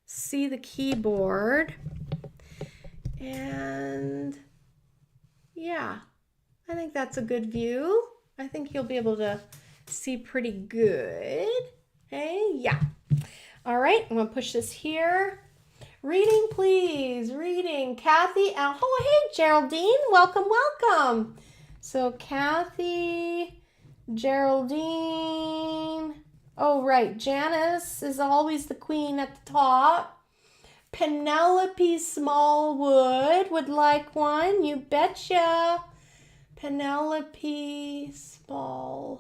see the keyboard. And yeah, I think that's a good view. I think you'll be able to see pretty good. Hey, yeah. All right, I'm going to push this here. Reading, please. Reading. Kathy. Oh, hey, Geraldine. Welcome. So, Kathy, Geraldine. Oh, right. Janice is always the queen at the top. Penelope Smallwood would like one. You betcha. Penelope Smallwood.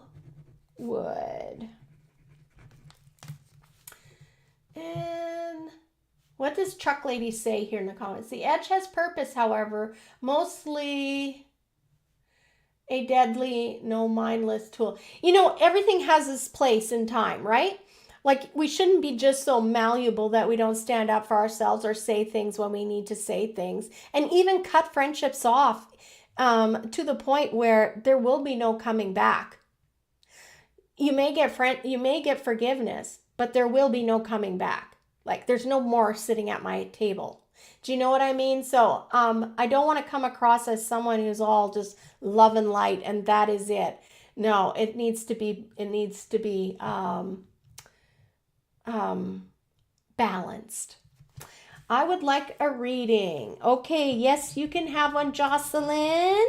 And what What does Chuck Lady say here in the comments? The edge has purpose, however, mostly a deadly, no mindless tool. You know, everything has its place in time, right? Like, we shouldn't be just so malleable that we don't stand up for ourselves or say things when we need to say things, and even cut friendships off to the point where there will be no coming back. You may get forgiveness, but there will be no coming back. Like, there's no more sitting at my table. Do you know what I mean? So I don't want to come across as someone who's all just love and light and that is it. No, it needs to be balanced. I would like a reading. Okay, yes, you can have one, Jocelyn.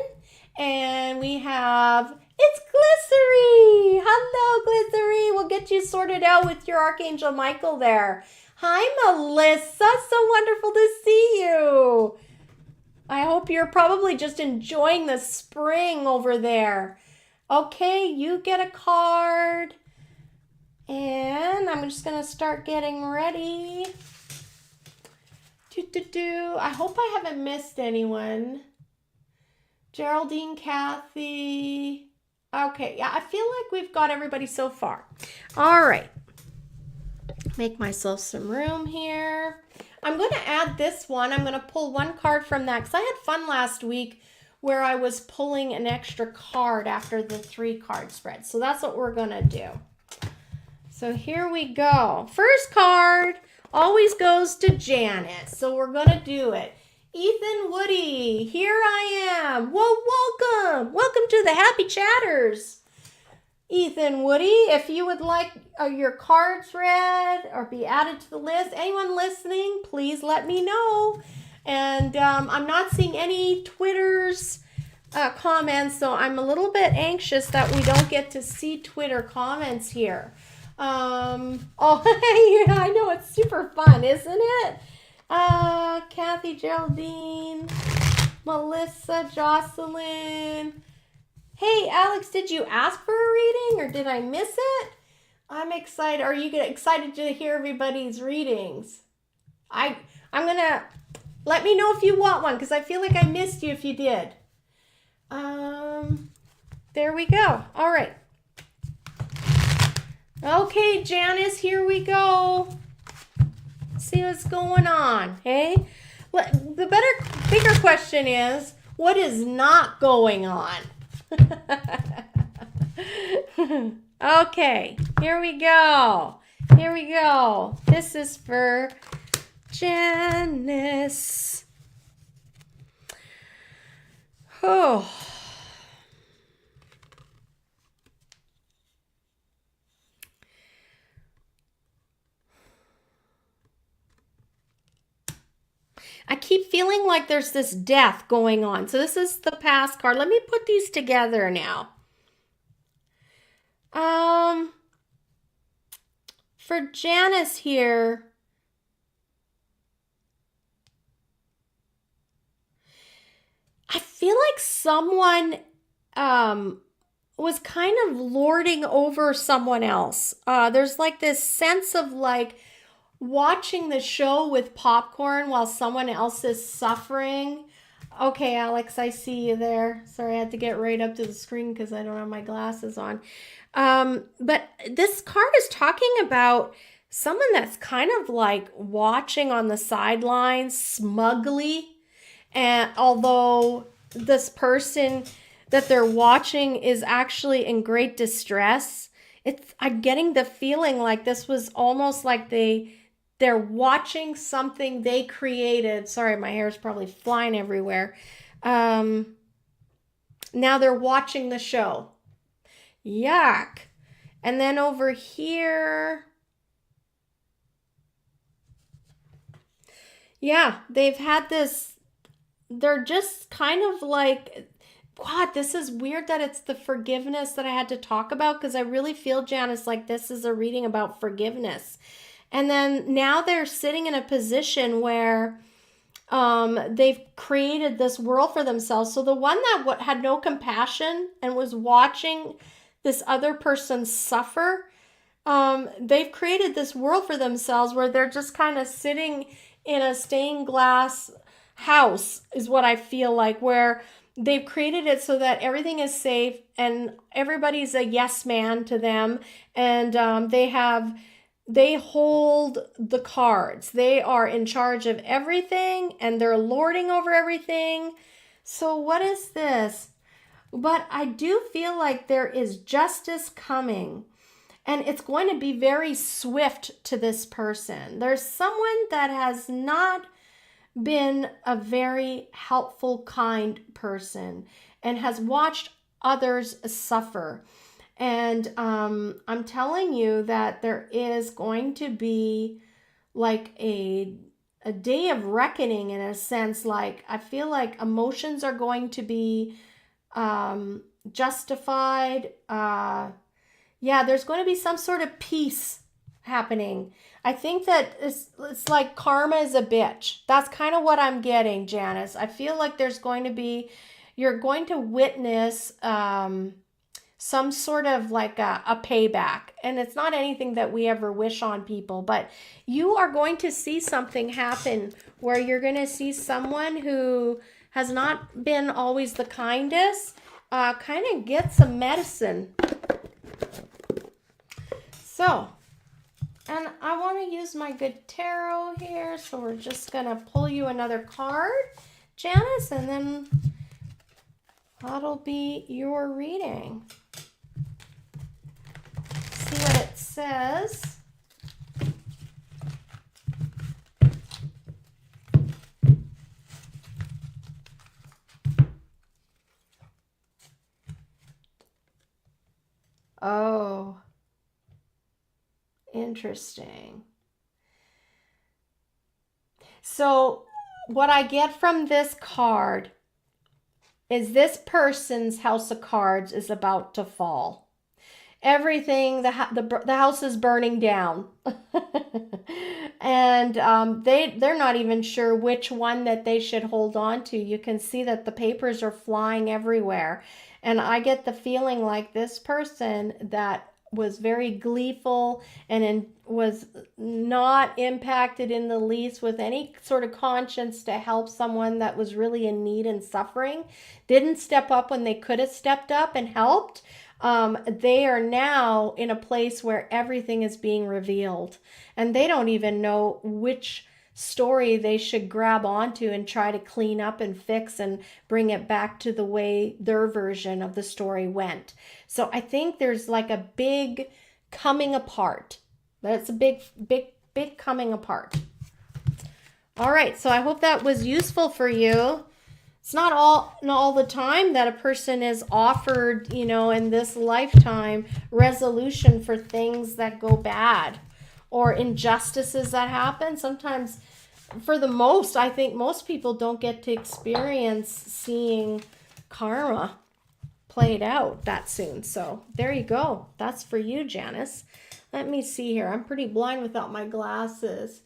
And we have, it's Glycery. Hello, Glycery. We'll get you sorted out with your Archangel Michael there. Hi, Melissa. So wonderful to see you. I hope you're probably just enjoying the spring over there. Okay, you get a card. And I'm just going to start getting ready. I hope I haven't missed anyone. Geraldine, Kathy. Okay, yeah, I feel like we've got everybody so far. All right. Make myself some room here. I'm going to add this one. I'm going to pull one card from that because I had fun last week where I was pulling an extra card after the 3-card spread. So that's what we're going to do. So here we go. First card always goes to Janice. So we're going to do it. Ethan Woody, here I am. Well, welcome. Welcome to the Happy Chatters. Ethan Woody, if you would like your cards read or be added to the list, anyone listening, please let me know. And I'm not seeing any Twitter's comments, so I'm a little bit anxious that we don't get to see Twitter comments here. Oh, yeah, I know, it's super fun, isn't it? Kathy, Geraldine, Melissa, Jocelyn. Hey, Alex, did you ask for a reading or did I miss it? I'm excited. Are you excited to hear everybody's readings? I'm going to let me know if you want one because I feel like I missed you if you did. There we go. All right. Okay, Janice, here we go. See what's going on, hey? The bigger question is, what is not going on? Okay, here we go. Here we go. This is for Janice. Oh. I keep feeling like there's this death going on. So this is the past card. Let me put these together now. For Janice here, I feel like someone was kind of lording over someone else. There's like this sense of like watching the show with popcorn while someone else is suffering. Okay, Alex, I see you there. Sorry, I had to get right up to the screen because I don't have my glasses on. But this card is talking about someone that's kind of like watching on the sidelines smugly. And although this person that they're watching is actually in great distress, I'm getting the feeling like this was almost like they're watching something they created. Sorry, my hair is probably flying everywhere. Now they're watching the show. Yuck. And then over here, yeah, they've had this, they're just kind of like, God, this is weird that it's the forgiveness that I had to talk about because I really feel, Janice, like this is a reading about forgiveness. And then now they're sitting in a position where they've created this world for themselves. So the one that had no compassion and was watching this other person suffer, they've created this world for themselves where they're just kind of sitting in a stained glass house is what I feel like, where they've created it so that everything is safe and everybody's a yes man to them, and they hold the cards. They are in charge of everything and they're lording over everything. So what is this? But I do feel like there is justice coming, and it's going to be very swift to this person. There's someone that has not been a very helpful, kind person and has watched others suffer. And I'm telling you that there is going to be like a day of reckoning, in a sense. Like, I feel like emotions are going to be justified. Yeah, there's going to be some sort of peace happening. I think that it's like karma is a bitch. That's kind of what I'm getting, Janice. I feel like you're going to witness some sort of like a payback. And it's not anything that we ever wish on people, but you are going to see something happen where you're going to see someone who has not been always the kindest kind of get some medicine. So, and I want to use my good tarot here, so we're just going to pull you another card, Janice, and then that'll be your reading. See what it says. Oh, interesting. So what I get from this card is this person's house of cards is about to fall. Everything, the house is burning down. And they're not even sure which one that they should hold on to. You can see that the papers are flying everywhere. And I get the feeling like this person that was very gleeful and was not impacted in the least with any sort of conscience to help someone that was really in need and suffering, didn't step up when they could have stepped up and helped. They are now in a place where everything is being revealed, and they don't even know which story they should grab onto and try to clean up and fix and bring it back to the way their version of the story went. So I think there's like a big coming apart. That's a big coming apart. All right, so I hope that was useful for you. It's not all the time that a person is offered, in this lifetime, resolution for things that go bad or injustices that happen. Sometimes, I think most people don't get to experience seeing karma played out that soon. So there you go. That's for you, Janice. Let me see here. I'm pretty blind without my glasses.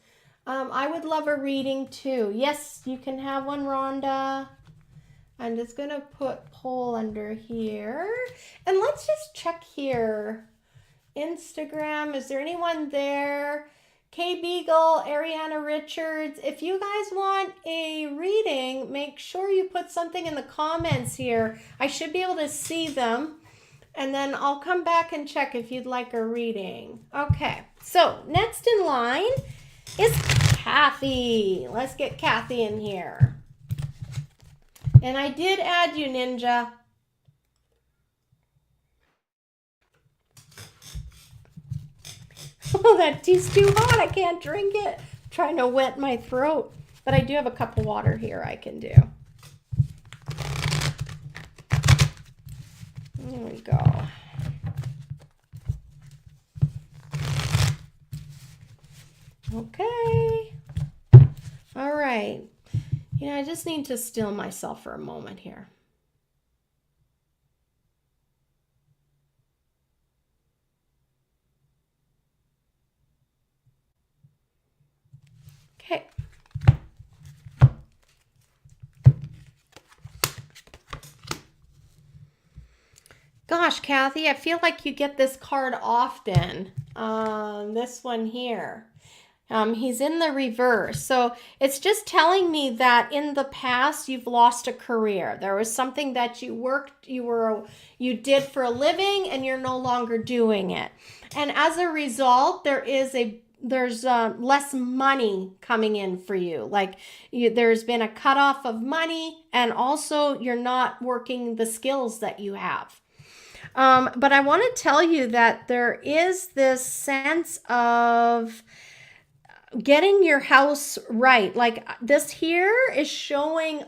I would love a reading too. Yes, you can have one, Rhonda. I'm just going to put poll under here. And let's just check here. Instagram, is there anyone there? Kay Beagle, Ariana Richards. If you guys want a reading, make sure you put something in the comments here. I should be able to see them. And then I'll come back and check if you'd like a reading. Okay, so next in line is Kathy. Let's get Kathy in here. And I did add you, Ninja. Oh, that tea's too hot. I can't drink it. I'm trying to wet my throat. But I do have a cup of water here I can do. There we go. Okay. All right. I just need to still myself for a moment here. Okay. Gosh, Kathy, I feel like you get this card often. This one here. He's in the reverse. So it's just telling me that in the past you've lost a career. There was something that you did for a living and you're no longer doing it. And as a result, there's less money coming in for you. Like there's been a cutoff of money, and also you're not working the skills that you have. But I want to tell you that there is this sense of getting your house right. Like this here is showing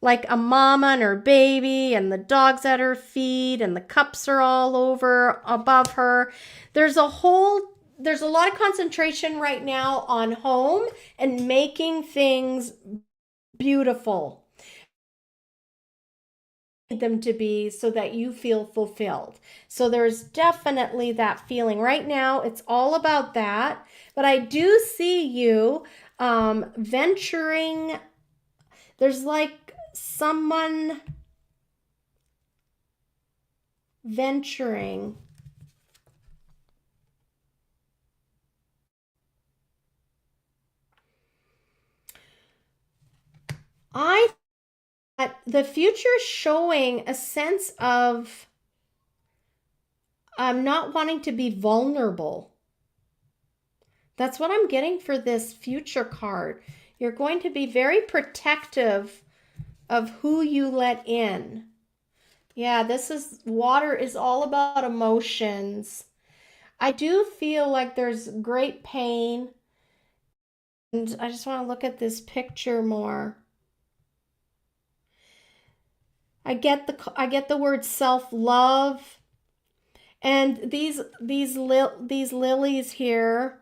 like a mama and her baby and the dogs at her feet and the cups are all over above her. There's a lot of concentration right now on home and making things beautiful them to be, so that you feel fulfilled. So there's definitely that feeling right now. It's all about that. But I do see you venturing. There's like someone venturing. The future is showing a sense of not wanting to be vulnerable. That's what I'm getting for this future card. You're going to be very protective of who you let in. Yeah, water is all about emotions. I do feel like there's great pain. And I just want to look at this picture more. I get the word self-love, and these lilies here,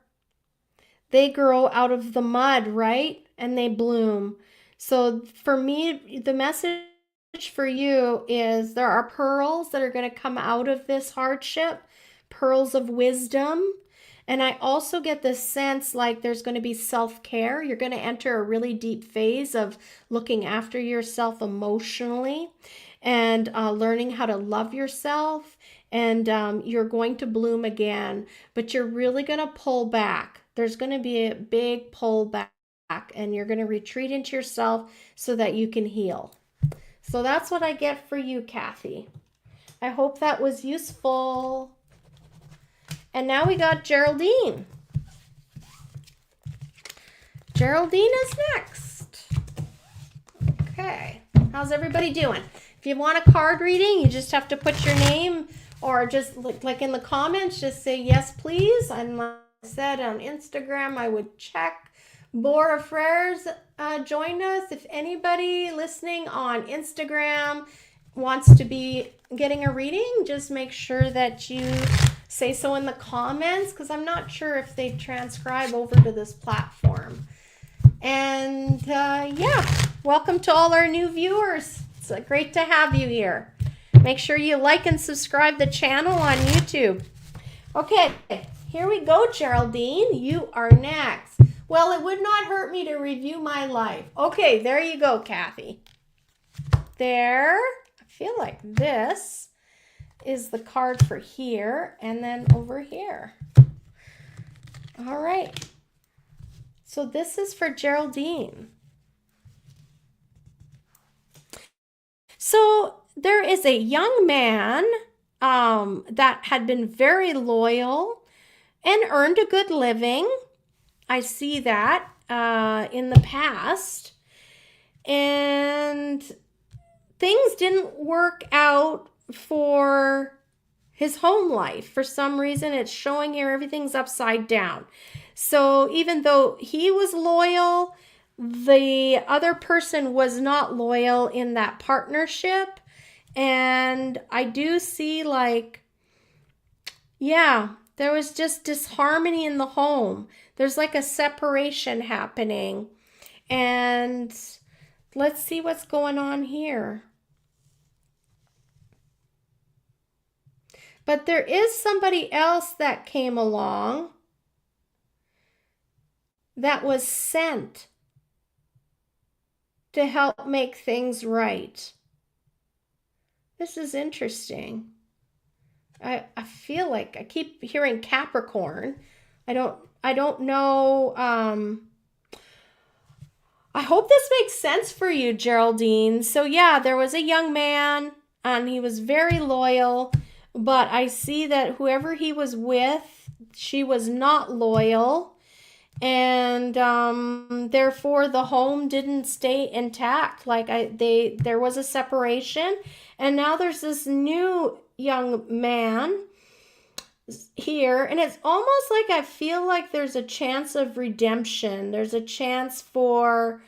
they grow out of the mud, right? And they bloom. So for me, the message for you is there are pearls that are going to come out of this hardship, pearls of wisdom. And I also get the sense like there's going to be self-care. You're going to enter a really deep phase of looking after yourself emotionally and learning how to love yourself. And you're going to bloom again, but you're really going to pull back. There's going to be a big pull back, and you're going to retreat into yourself so that you can heal. So that's what I get for you, Kathy. I hope that was useful. And now we got Geraldine. Geraldine is next. Okay. How's everybody doing? If you want a card reading, you just have to put your name, or just like in the comments, just say yes, please. And like I said, on Instagram, I would check. Bora Frères joined us. If anybody listening on Instagram wants to be getting a reading, just make sure that you say so in the comments, because I'm not sure if they transcribe over to this platform. And yeah, welcome to all our new viewers. It's great to have you here. Make sure you like and subscribe the channel on YouTube. Okay, here we go, Geraldine. You are next. Well, it would not hurt me to review my life. Okay, there you go, Kathy. There. I feel like this is the card for here, and then over here. All right. So this is for Geraldine. So there is a young man that had been very loyal and earned a good living. I see that in the past. And things didn't work out for his home life. For some reason, it's showing here everything's upside down. So even though he was loyal, the other person was not loyal in that partnership. And I do see like, yeah, there was just disharmony in the home. There's like a separation happening. And let's see what's going on here. But there is somebody else that came along that was sent to help make things right. This is interesting. I feel like I keep hearing Capricorn. I I don't know. I hope this makes sense for you, Geraldine. So yeah, there was a young man and he was very loyal, but I see that whoever he was with, she was not loyal, and therefore the home didn't stay intact. Like there was a separation, and now there's this new young man here, and it's almost like I feel like there's a chance of redemption. There's a chance for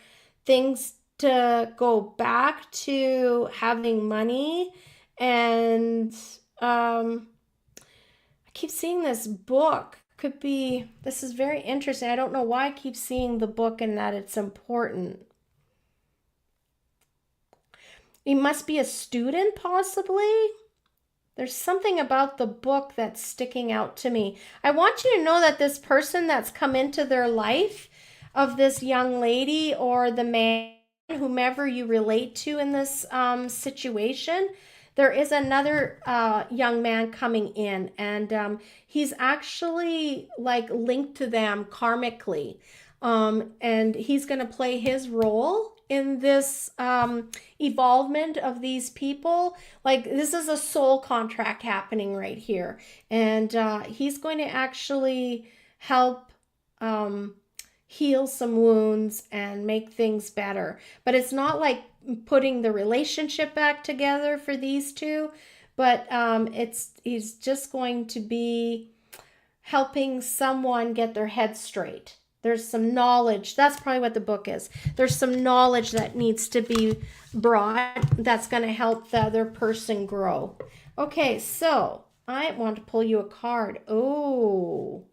things to go back to having money, and I keep seeing this book. Could be, this is very interesting. I don't know why I keep seeing the book and that it's important. He must be a student, possibly. There's something about the book that's sticking out to me. I want you to know that this person that's come into their life, of this young lady or the man, whomever you relate to in this situation, there is another young man coming in, and he's actually like linked to them karmically, and he's going to play his role in this evolvement of these people. Like, this is a soul contract happening right here, and he's going to actually help heal some wounds and make things better. But it's not like putting the relationship back together for these two, but he's just going to be helping someone get their head straight. There's some knowledge. That's probably what the book is. There's some knowledge that needs to be brought that's going to help the other person grow. Okay, so I want to pull you a card. Oh.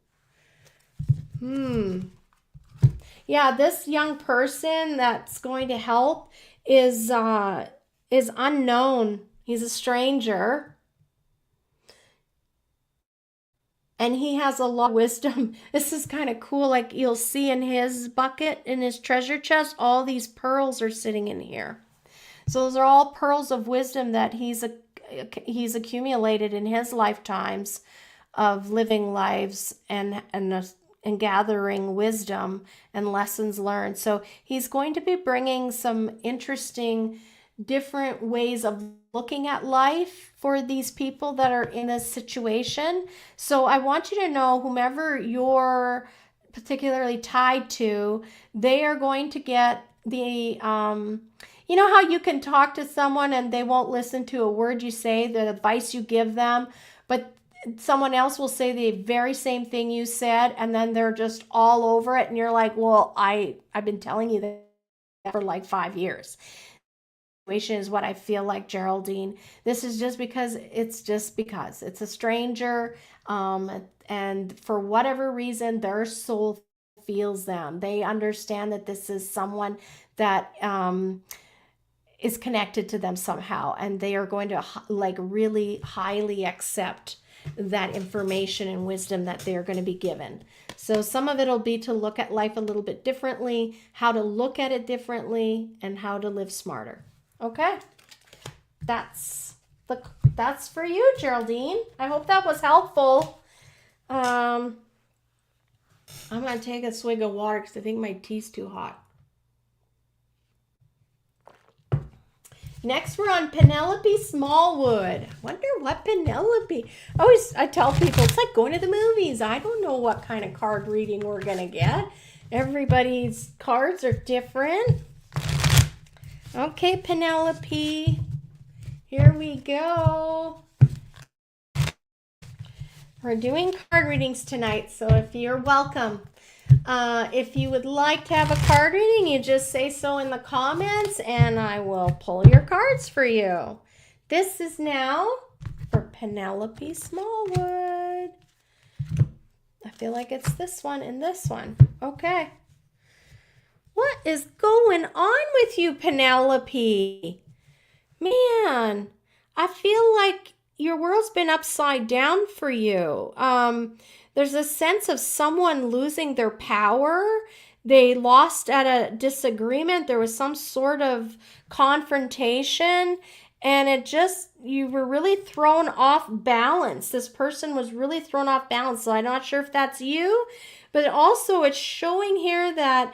Yeah, this young person that's going to help is unknown. He's a stranger. And he has a lot of wisdom. This is kind of cool. Like, you'll see in his bucket, in his treasure chest, all these pearls are sitting in here. So those are all pearls of wisdom that he's accumulated in his lifetimes of living lives and gathering wisdom and lessons learned. So he's going to be bringing some interesting, different ways of looking at life for these people that are in this situation. So I want you to know, whomever you're particularly tied to, they are going to get the, you know how you can talk to someone and they won't listen to a word you say, the advice you give them, but someone else will say the very same thing you said, and then they're just all over it, and you're like, well, I've been telling you that for like 5 years. Is what I feel like, Geraldine. This is just because it's a stranger, and for whatever reason, their soul feels them. They understand that this is someone that is connected to them somehow, and they are going to like really highly accept that information and wisdom that they're going to be given. So some of it will be to look at life a little bit differently, how to look at it differently, and how to live smarter. Okay, that's for you, Geraldine. I hope that was helpful. I'm gonna take a swig of water because I think my tea's too hot. Next, we're on Penelope Smallwood. Wonder what Penelope. I tell people it's like going to the movies. I don't know what kind of card reading we're gonna get. Everybody's cards are different. Okay, Penelope, here we go. We're doing card readings tonight, so if you're welcome. If you would like to have a card reading, you just say so in the comments, and I will pull your cards for you. This is now for Penelope Smallwood. I feel like it's this one and this one. Okay. What is going on with you, Penelope? Man, I feel like your world's been upside down for you. There's a sense of someone losing their power. They lost at a disagreement. There was some sort of confrontation, and you were really thrown off balance. This person was really thrown off balance. So I'm not sure if that's you, But also it's showing here that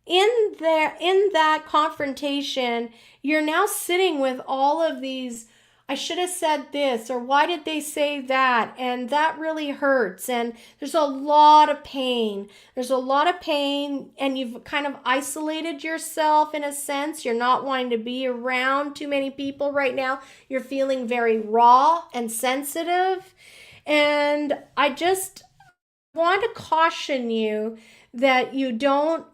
in that confrontation, you're now sitting with all of these, I should have said this, or why did they say that? And that really hurts. And there's a lot of pain. There's a lot of pain, and you've kind of isolated yourself in a sense. You're not wanting to be around too many people right now. You're feeling very raw and sensitive. And I just want to caution you that you don't,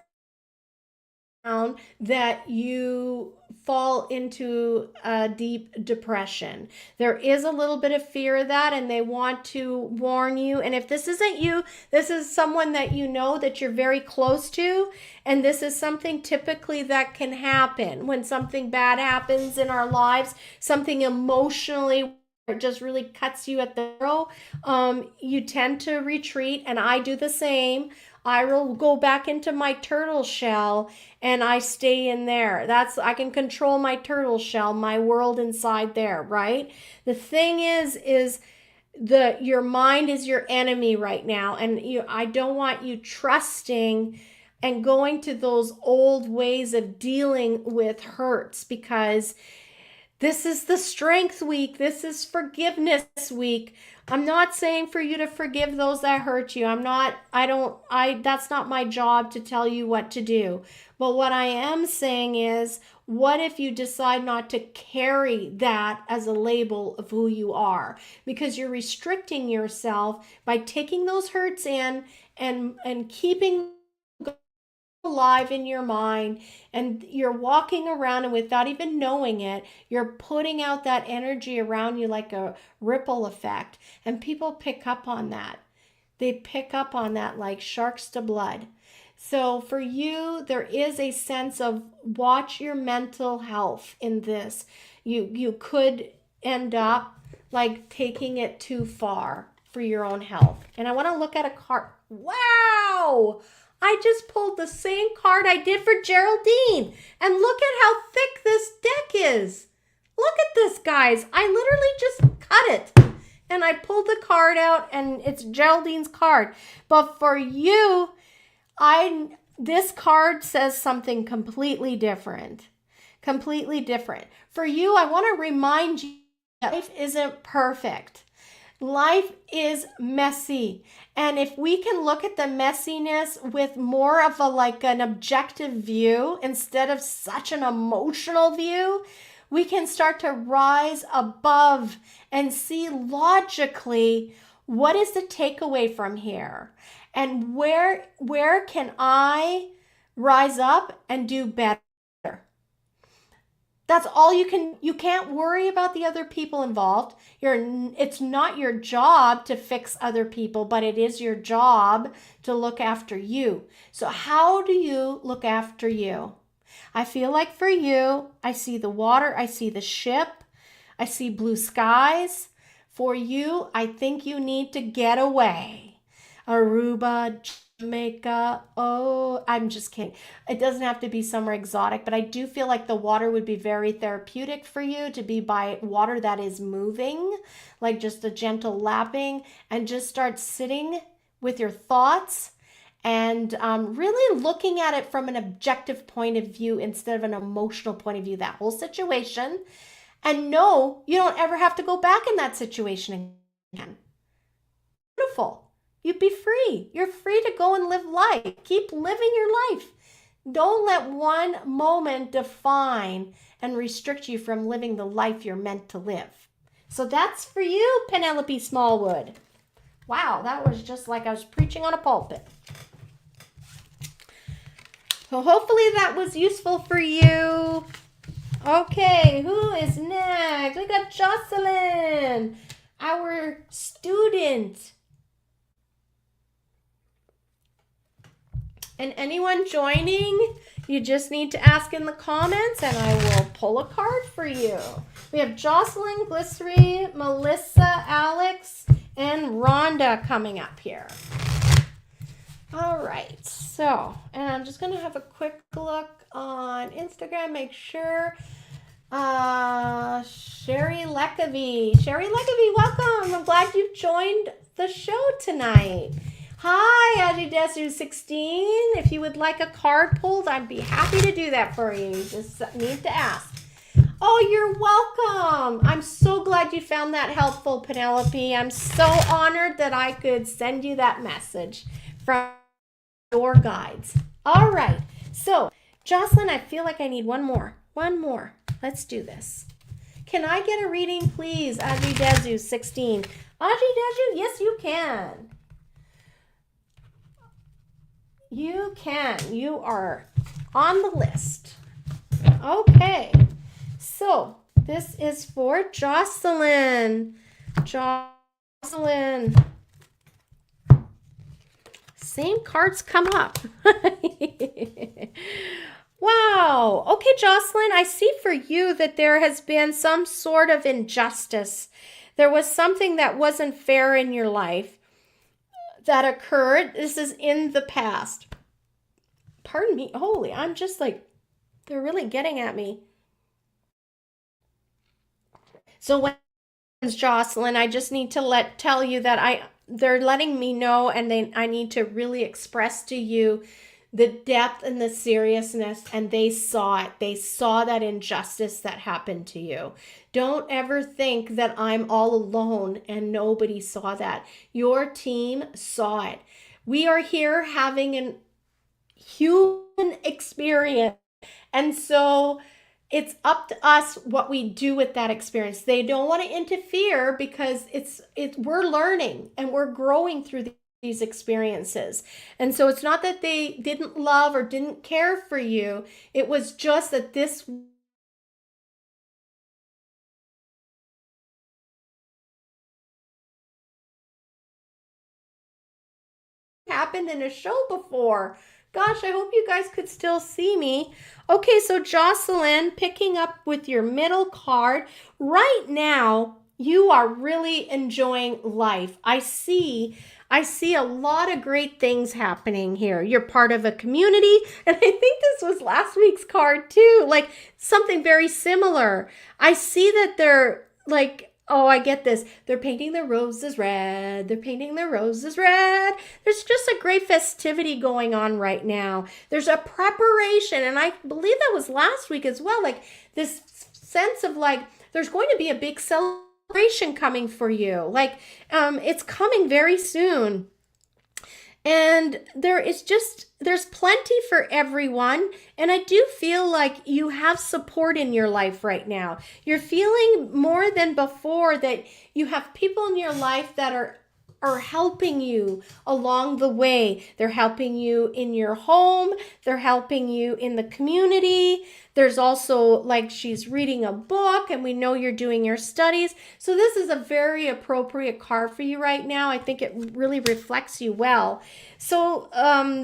that you fall into a deep depression. There is a little bit of fear of that, and they want to warn you. And if this isn't you, this is someone that you know that you're very close to, and this is something typically that can happen when something bad happens in our lives, something emotionally it just really cuts you at the arrow. You tend to retreat, and I do the same. I will go back into my turtle shell and I stay in there. I can control my turtle shell, my world inside there, right? The thing is your mind is your enemy right now, and I don't want you trusting and going to those old ways of dealing with hurts, because this is the strength week. This is forgiveness week. I'm not saying for you to forgive those that hurt you. That's not my job to tell you what to do. But what I am saying is, what if you decide not to carry that as a label of who you are? Because you're restricting yourself by taking those hurts in and keeping alive in your mind, and you're walking around, and without even knowing it, you're putting out that energy around you like a ripple effect, and people pick up on that. They pick up on that like sharks to blood. So for you, there is a sense of watch your mental health in this. You could end up like taking it too far for your own health. And I want to look at a card. Wow! I just pulled the same card I did for Geraldine. And look at how thick this deck is. Look at this, guys. I literally just cut it. And I pulled the card out, and it's Geraldine's card. But for you, this card says something completely different. Completely different. For you, I want to remind you that life isn't perfect. Life is messy. And if we can look at the messiness with more of an objective view instead of such an emotional view, we can start to rise above and see logically what is the takeaway from here, and where can I rise up and do better. That's all you can't worry about the other people involved. It's not your job to fix other people, but it is your job to look after you. So how do you look after you? I feel like for you, I see the water, I see the ship, I see blue skies. For you, I think you need to get away. Aruba, Jamaica. Oh, I'm just kidding. It doesn't have to be somewhere exotic, but I do feel like the water would be very therapeutic for you, to be by water that is moving, like just a gentle lapping, and just start sitting with your thoughts and really looking at it from an objective point of view instead of an emotional point of view, that whole situation. And no, you don't ever have to go back in that situation again. Beautiful. You'd be free. You're free to go and live life. Keep living your life. Don't let one moment define and restrict you from living the life you're meant to live. So that's for you, Penelope Smallwood. Wow, that was just like I was preaching on a pulpit. So hopefully that was useful for you. Okay, who is next? We got Jocelyn, our student. And anyone joining, you just need to ask in the comments and I will pull a card for you. We have Jocelyn, Glycery, Melissa, Alex, and Rhonda coming up here. All right, so, and I'm just going to have a quick look on Instagram, make sure. Sherry Leckovy. Sherry Leckovy, welcome. I'm glad you've joined the show tonight. Hi, Ajidesu16. If you would like a card pulled, I'd be happy to do that for you. You just need to ask. Oh, you're welcome. I'm so glad you found that helpful, Penelope. I'm so honored that I could send you that message from your guides. All right. So, Jocelyn, I feel like I need one more. One more. Let's do this. Can I get a reading, please? Ajidesu16. Ajidesu, yes, you can. You can. You are on the list. Okay. So, this is for Jocelyn. Jocelyn. Same cards come up. Wow. Okay, Jocelyn, I see for you that there has been some sort of injustice. There was something that wasn't fair in your life that occurred. This is in the past. Pardon me. Holy, I'm just like, they're really getting at me. So when Jocelyn, I just need to tell you that they're letting me know, and I need to really express to you the depth and the seriousness, and they saw it. They saw that injustice that happened to you. Don't ever think that I'm all alone and nobody saw that. Your team saw it. We are here having a human experience, and so it's up to us what we do with that experience. They don't want to interfere because we're learning and we're growing through these experiences. And so it's not that they didn't love or didn't care for you. It was just that this happened in a show before. Gosh, I hope you guys could still see me. Okay, so Jocelyn, picking up with your middle card, right now, you are really enjoying life. I see a lot of great things happening here. You're part of a community, and I think this was last week's card too, like something very similar. I see that they're like, oh, I get this. They're painting their roses red. They're painting their roses red. There's just a great festivity going on right now. There's a preparation, and I believe that was last week as well, like this sense of like, there's going to be a big celebration coming for you. Like, it's coming very soon. And there's plenty for everyone. And I do feel like you have support in your life right now. You're feeling more than before that you have people in your life that are helping you along the way. They're helping you in your home. They're helping you in the community. There's also, like, she's reading a book, and we know you're doing your studies. So this is a very appropriate card for you right now. I think it really reflects you well. So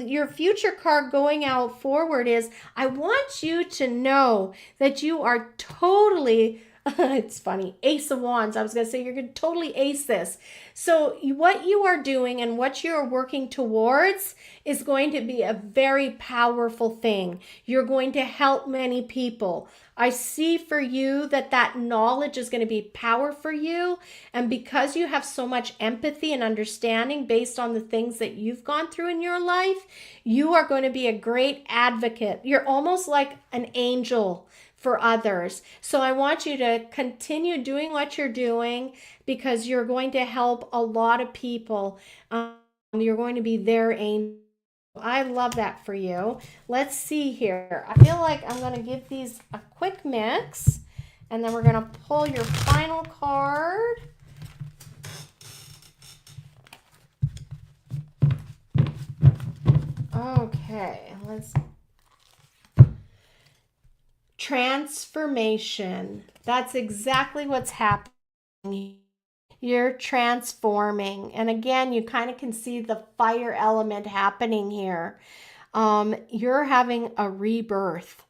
your future card going out forward is, I want you to know that you are totally it's funny. Ace of Wands. I was going to say you're going to totally ace this. So what you are doing and what you are working towards is going to be a very powerful thing. You're going to help many people. I see for you that knowledge is going to be power for you. And because you have so much empathy and understanding based on the things that you've gone through in your life, you are going to be a great advocate. You're almost like an angel for others. So I want you to continue doing what you're doing because you're going to help a lot of people. You're going to be their angel. I love that for you. Let's see here. I feel like I'm going to give these a quick mix, and then we're going to pull your final card. Okay, let's transformation. That's exactly what's happening. You're transforming. And again, you kind of can see the fire element happening here. You're having a rebirth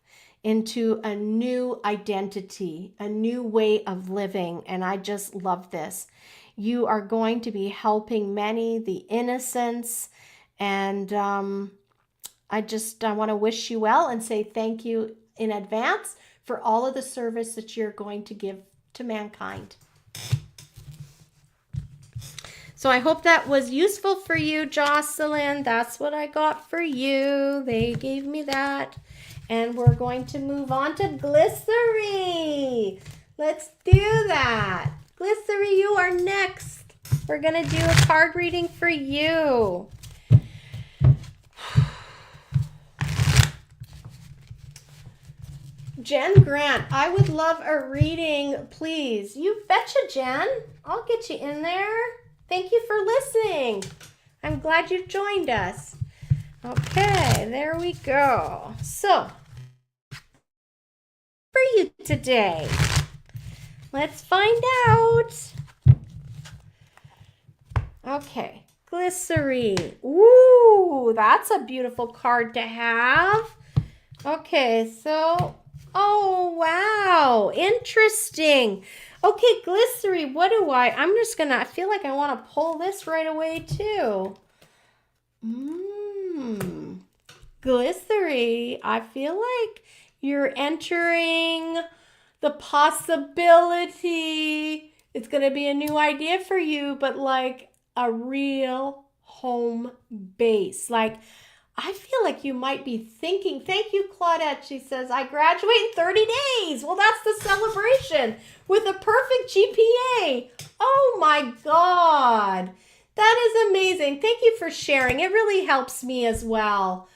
into a new identity, a new way of living. And I just love this. You are going to be helping many, the innocents. And I want to wish you well and say thank you in advance for all of the service that you're going to give to mankind. So I hope that was useful for you, Jocelyn. That's what I got for you. They gave me that. And we're going to move on to Glycery. Let's do that. Glycery, you are next. We're going to do a card reading for you. Jen Grant, I would love a reading, please. You betcha, Jen. I'll get you in there. Thank you for listening. I'm glad you joined us. Okay, there we go. So, for you today, let's find out. Okay, Glycery. Ooh, that's a beautiful card to have. Okay, so, oh, wow, interesting. Okay, Glycery, I feel like I want to pull this right away too. Glycery, I feel like you're entering the possibility. It's going to be a new idea for you, but like a real home base. Like, I feel like you might be thinking, thank you, Claudette. She says, I graduate in 30 days. Well, that's the celebration with a perfect GPA. Oh my God. That is amazing. Thank you for sharing. It really helps me as well.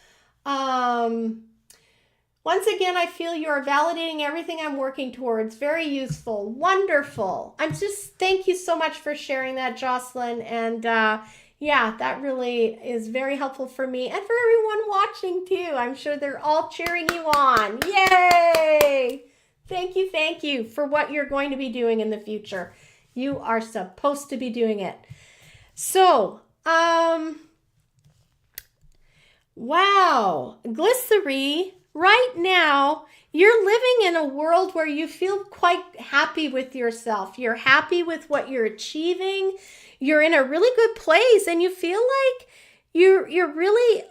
Once again, I feel you're validating everything I'm working towards. Very useful. Wonderful. Thank you so much for sharing that, Jocelyn. And yeah, that really is very helpful for me and for everyone watching too. I'm sure they're all cheering you on. Yay! Thank you for what you're going to be doing in the future. You are supposed to be doing it. So, wow, Glycery, right now, you're living in a world where you feel quite happy with yourself. You're happy with what you're achieving. You're in a really good place and you feel like you're really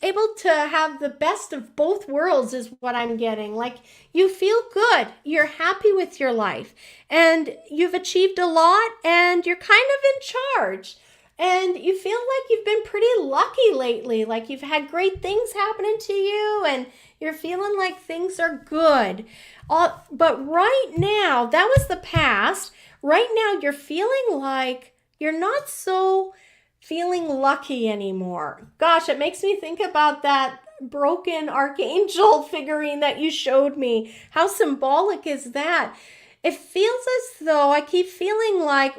able to have the best of both worlds is what I'm getting. Like you feel good. You're happy with your life and you've achieved a lot and you're kind of in charge. And you feel like you've been pretty lucky lately. Like you've had great things happening to you and you're feeling like things are good. But right now, that was the past. Right now, you're feeling like you're not so feeling lucky anymore. Gosh, it makes me think about that broken archangel figurine that you showed me. How symbolic is that? It feels as though I keep feeling like,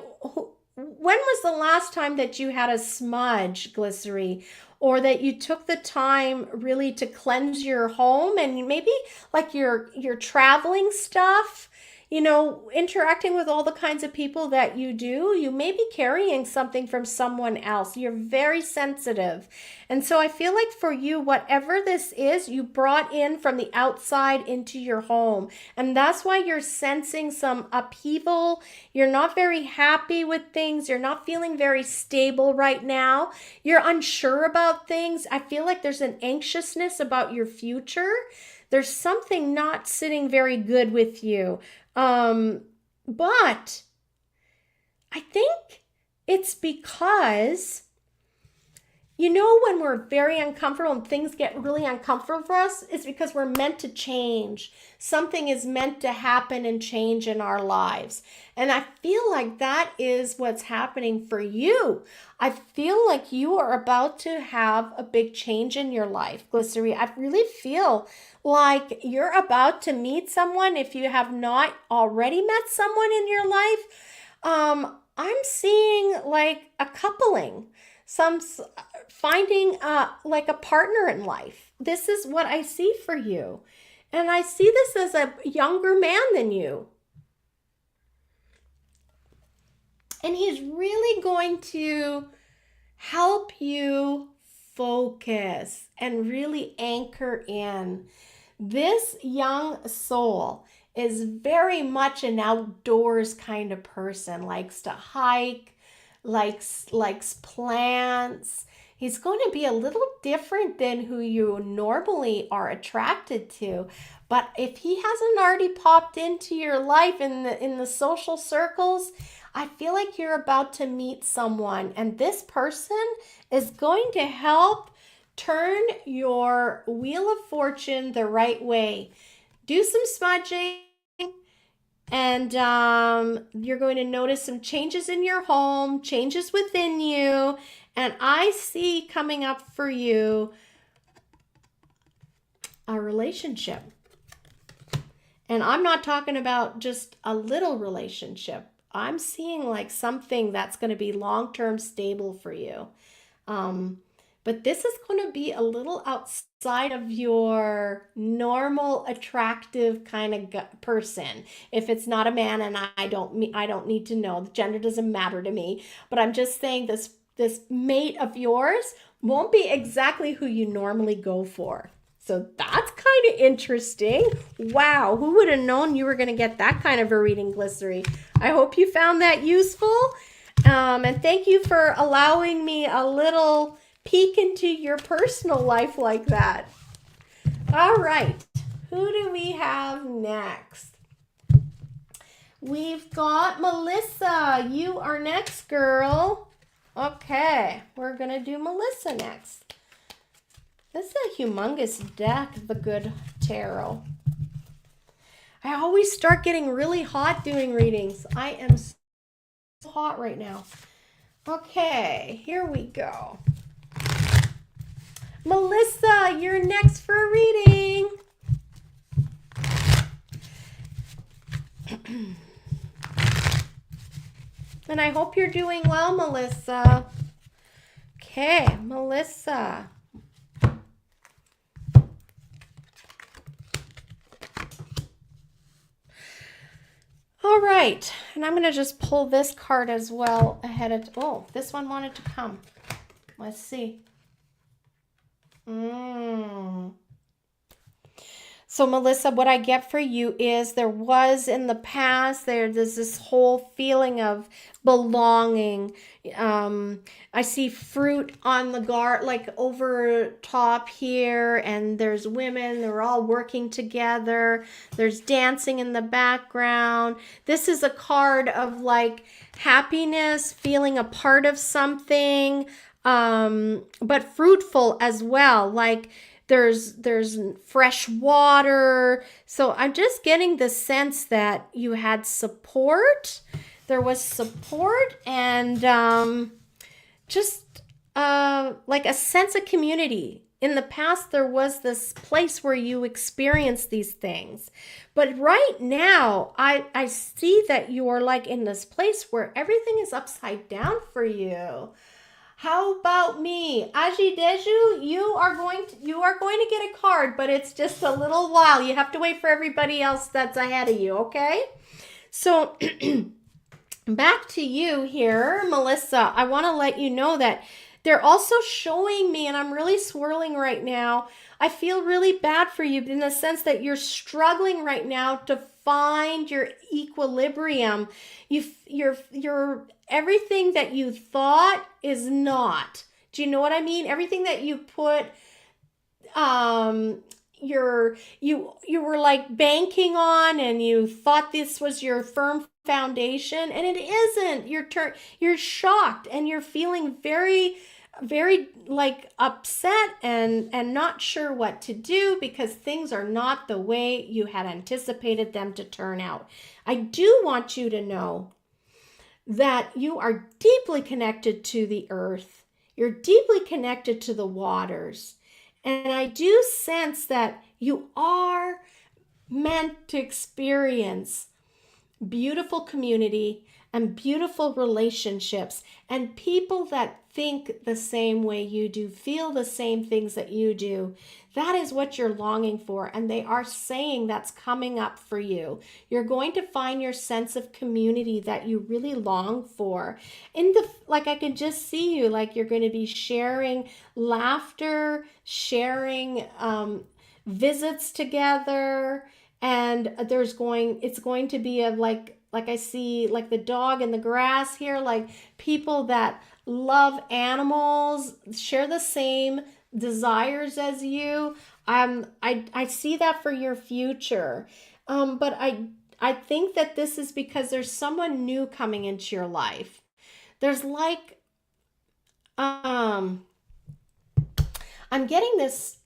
when was the last time that you had a smudge, Glycery? Or that you took the time really to cleanse your home and maybe like your traveling stuff, you know, interacting with all the kinds of people that you do, you may be carrying something from someone else. You're very sensitive. And so I feel like for you, whatever this is, you brought in from the outside into your home. And that's why you're sensing some upheaval. You're not very happy with things. You're not feeling very stable right now. You're unsure about things. I feel like there's an anxiousness about your future. There's something not sitting very good with you. But I think it's because, you know, when we're very uncomfortable and things get really uncomfortable for us, it's because we're meant to change. Something is meant to happen and change in our lives. And I feel like that is what's happening for you. I feel like you are about to have a big change in your life, Glycery. I really feel like you're about to meet someone. If you have not already met someone in your life, I'm seeing like a coupling, finding like a partner in life. This is what I see for you. And I see this as a younger man than you. And he's really going to help you focus and really anchor in. This young soul is very much an outdoors kind of person, likes to hike, likes plants. He's going to be a little different than who you normally are attracted to. But if he hasn't already popped into your life in the social circles, I feel like you're about to meet someone, and this person is going to help turn your wheel of fortune the right way. Do some smudging, and you're going to notice some changes in your home, changes within you. And I see coming up for you a relationship. And I'm not talking about just a little relationship. I'm seeing like something that's going to be long-term stable for you. But this is going to be a little outside of your normal attractive kind of person. If it's not a man, and I don't need to know, the gender doesn't matter to me, but I'm just saying this mate of yours won't be exactly who you normally go for. So that's kind of interesting. Wow, who would have known you were going to get that kind of a reading, Glycery? I hope you found that useful. And thank you for allowing me a little peek into your personal life like that. All right, who do we have next? We've got Melissa. You are next, girl. Okay, we're going to do Melissa next. This is a humongous deck, the Good Tarot. I always start getting really hot doing readings. I am so hot right now. Okay, here we go. Melissa, you're next for a reading. And I hope you're doing well, Melissa. Okay, Melissa. All right, and I'm going to just pull this card as well ahead of, oh, this one wanted to come. Let's see. So Melissa, what I get for you is there was in the past, there's this whole feeling of belonging. I see fruit on the garden, like over top here, and there's women, they're all working together. There's dancing in the background. This is a card of like happiness, feeling a part of something, but fruitful as well. Like there's fresh water. So I'm just getting the sense that you had support. There was support and just like a sense of community. In the past, there was this place where you experienced these things. But right now, I see that you are like in this place where everything is upside down for you. How about me? Aji Deju, you are going to get a card, but it's just a little while. You have to wait for everybody else that's ahead of you, okay? So back to you here, Melissa. I want to let you know that they're also showing me, and I'm really swirling right now, I feel really bad for you in the sense that you're struggling right now to find your equilibrium. You're everything that you thought is not. Do you know what I mean? Everything that you put you were like banking on, and you thought this was your firm foundation, and it isn't. You're shocked, and you're feeling very like upset and not sure what to do because things are not the way you had anticipated them to turn out. I do want you to know that you are deeply connected to the earth. You're deeply connected to the waters. And I do sense that you are meant to experience beautiful community and beautiful relationships and people that think the same way you do, feel the same things that you do. That is what you're longing for, and they are saying that's coming up for you. You're going to find your sense of community that you really long for. Like I can just see you, like you're going to be sharing laughter, sharing visits together, and it's going to be a like I see like the dog in the grass here, like people that love animals, share the same desires as you. I see that for your future. But I think that this is because there's someone new coming into your life. There's like um I'm getting this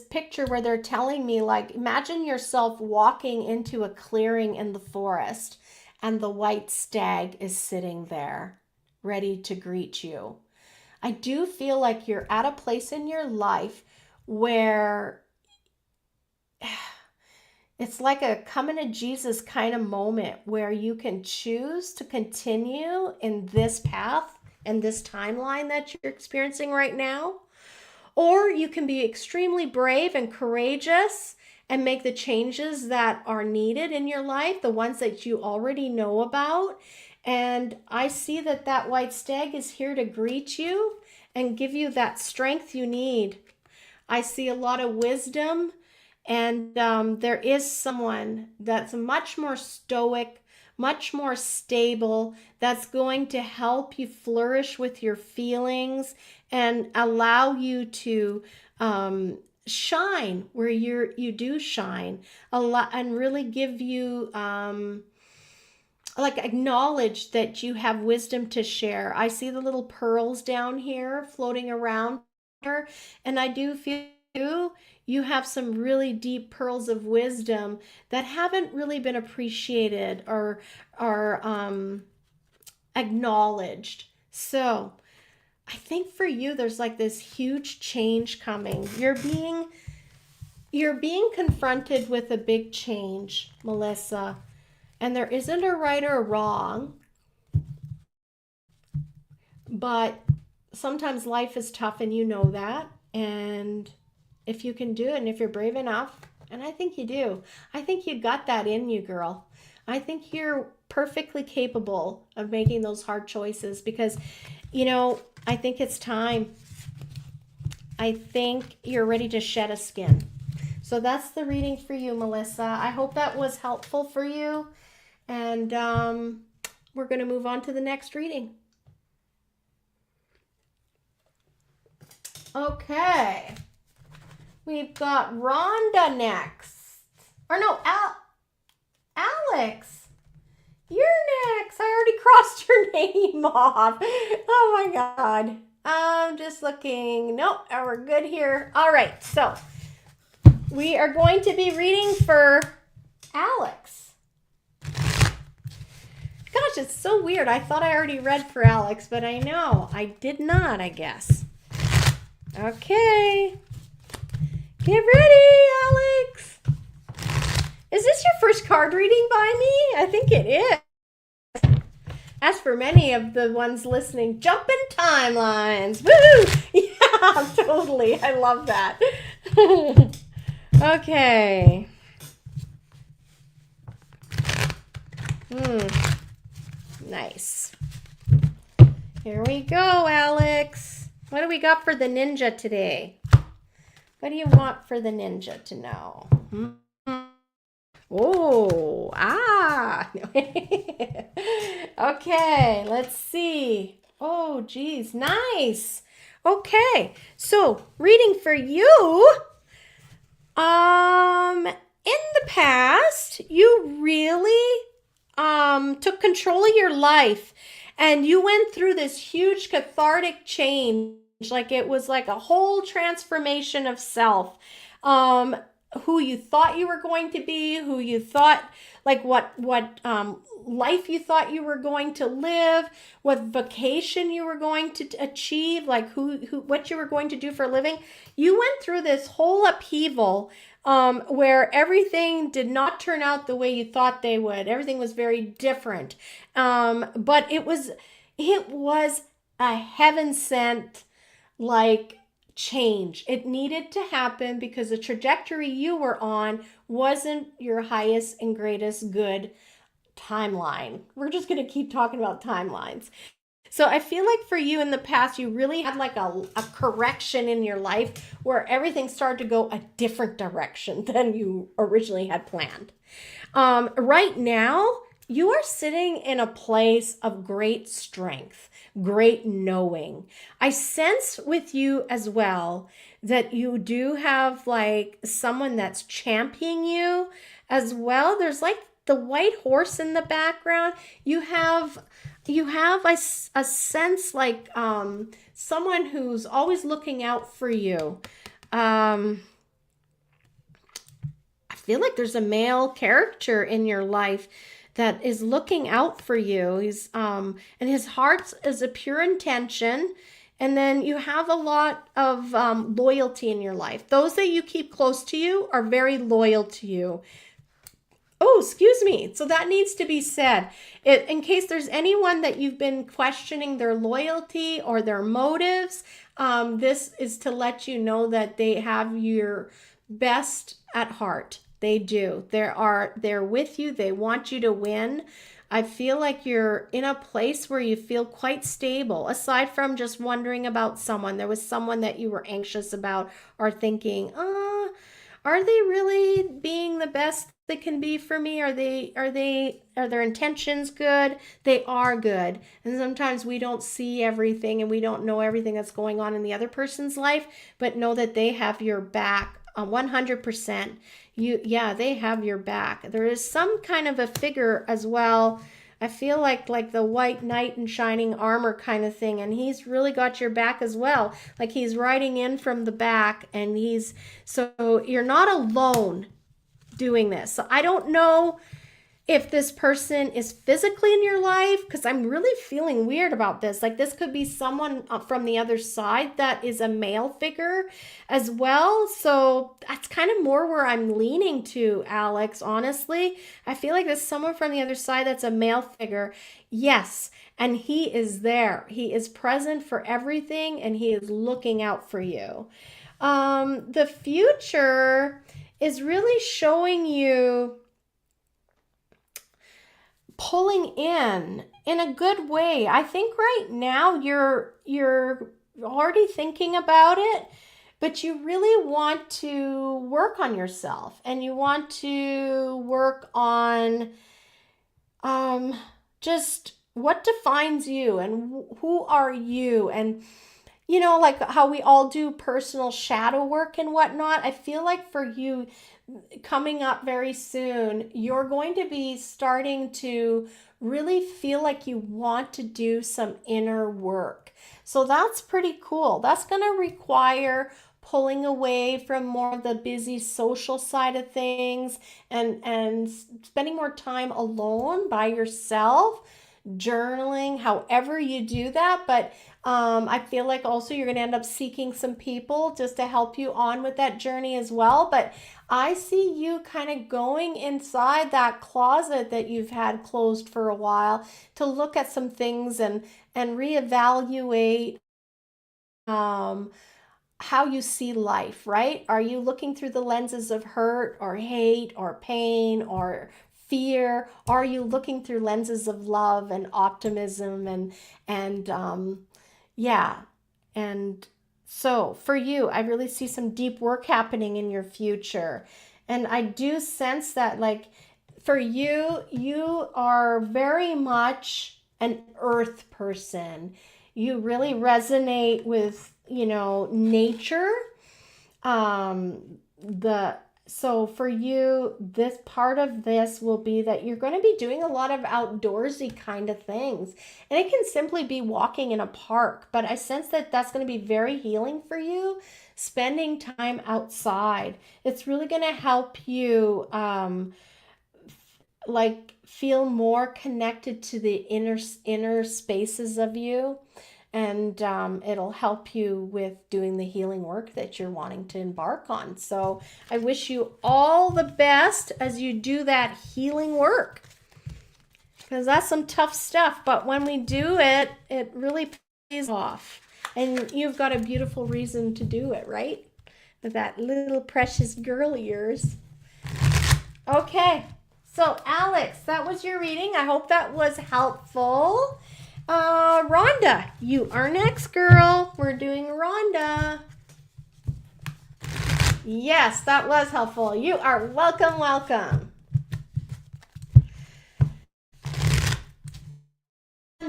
picture where they're telling me, like, imagine yourself walking into a clearing in the forest and the white stag is sitting there ready to greet you. I do feel like you're at a place in your life where it's like a coming to Jesus kind of moment where you can choose to continue in this path and this timeline that you're experiencing right now, or you can be extremely brave and courageous and make the changes that are needed in your life, the ones that you already know about. And I see that that white stag is here to greet you and give you that strength you need. I see a lot of wisdom, and there is someone that's much more stoic, much more stable, that's going to help you flourish with your feelings and allow you to shine where you do shine a lot, and really give you like acknowledge that you have wisdom to share. I see the little pearls down here floating around her, and I do feel you have some really deep pearls of wisdom that haven't really been appreciated or acknowledged. So I think for you, there's like this huge change coming. You're being confronted with a big change, Melissa, and there isn't a right or a wrong, but sometimes life is tough and you know that. And if you can do it, and if you're brave enough, and I think you do, I think you got that in you, girl. I think you're perfectly capable of making those hard choices because, I think it's time. I think you're ready to shed a skin. So that's the reading for you, Melissa. I hope that was helpful for you. And we're going to move on to the next reading. Okay. We've got Rhonda next. Or no, Alex. You're next. I already crossed your name off. Oh my God. I'm just looking. Nope, we're good here. All right, so we are going to be reading for Alex. Gosh, it's so weird. I thought I already read for Alex, but I know I did not, I guess. Okay. Get ready, Alex. Is this your first card reading by me? I think it is. As for many of the ones listening, jumping timelines. Woo! Yeah, totally. I love that. Okay. Nice. Here we go, Alex. What do we got for the ninja today? What do you want for the ninja to know? Oh, okay, let's see. Oh, geez, nice. Okay, so reading for you. In the past, you really took control of your life, and you went through this huge cathartic change. Like it was like a whole transformation of self. Who you thought you were going to be, who you thought, like what life you thought you were going to live, what vocation you were going to achieve, like what you were going to do for a living. You went through this whole upheaval where everything did not turn out the way you thought they would. Everything was very different. But it was a heaven sent like change. It needed to happen because the trajectory you were on wasn't your highest and greatest good timeline. We're just going to keep talking about timelines. So I feel like for you in the past, you really had like a correction in your life where everything started to go a different direction than you originally had planned. Right now, you are sitting in a place of great strength, great knowing. I sense with you as well that you do have like someone that's championing you as well. There's like the white horse in the background. You have a sense like someone who's always looking out for you. Um, I feel like there's a male character in your life that is looking out for you. He's and his heart is a pure intention. And then you have a lot of loyalty in your life. Those that you keep close to you are very loyal to you. Oh, excuse me. So that needs to be said. In case there's anyone that you've been questioning their loyalty or their motives, this is to let you know that they have your best at heart. They do. They're with you. They want you to win. I feel like you're in a place where you feel quite stable, aside from just wondering about someone. There was someone that you were anxious about or thinking, are they really being the best they can be for me? Are their intentions good? They are good. And sometimes we don't see everything and we don't know everything that's going on in the other person's life, but know that they have your back 100%. They have your back. There is some kind of a figure as well. I feel like the white knight in shining armor kind of thing, and he's really got your back as well. Like he's riding in from the back, and so you're not alone doing this. So I don't know if this person is physically in your life, because I'm really feeling weird about this. Like this could be someone from the other side that is a male figure as well. So that's kind of more where I'm leaning to, Alex, honestly. I feel like there's someone from the other side that's a male figure. Yes, and he is there. He is present for everything, and he is looking out for you. The future is really showing you pulling in a good way. I think right now you're already thinking about it, but you really want to work on yourself, and you want to work on just what defines you and who are you, and like how we all do personal shadow work and whatnot. I feel like for you, coming up very soon, you're going to be starting to really feel like you want to do some inner work. So that's pretty cool. That's going to require pulling away from more of the busy social side of things and spending more time alone by yourself, journaling, however you do that. But I feel like also you're going to end up seeking some people just to help you on with that journey as well. But I see you kind of going inside that closet that you've had closed for a while to look at some things and reevaluate how you see life, right? Are you looking through the lenses of hurt or hate or pain or fear? Are you looking through lenses of love and optimism and yeah. And so for you, I really see some deep work happening in your future. And I do sense that like for you, you are very much an earth person. You really resonate with, nature. So for you, this part of this will be that you're going to be doing a lot of outdoorsy kind of things. And it can simply be walking in a park, but I sense that that's going to be very healing for you, spending time outside. It's really going to help you feel more connected to the inner spaces of you. And it'll help you with doing the healing work that you're wanting to embark on. So I wish you all the best as you do that healing work, because that's some tough stuff. But when we do it, it really pays off. And you've got a beautiful reason to do it, right? With that little precious girl of yours. Okay, so Alex, that was your reading. I hope that was helpful. Rhonda, you are next, girl. We're doing Rhonda. Yes, that was helpful. You are welcome.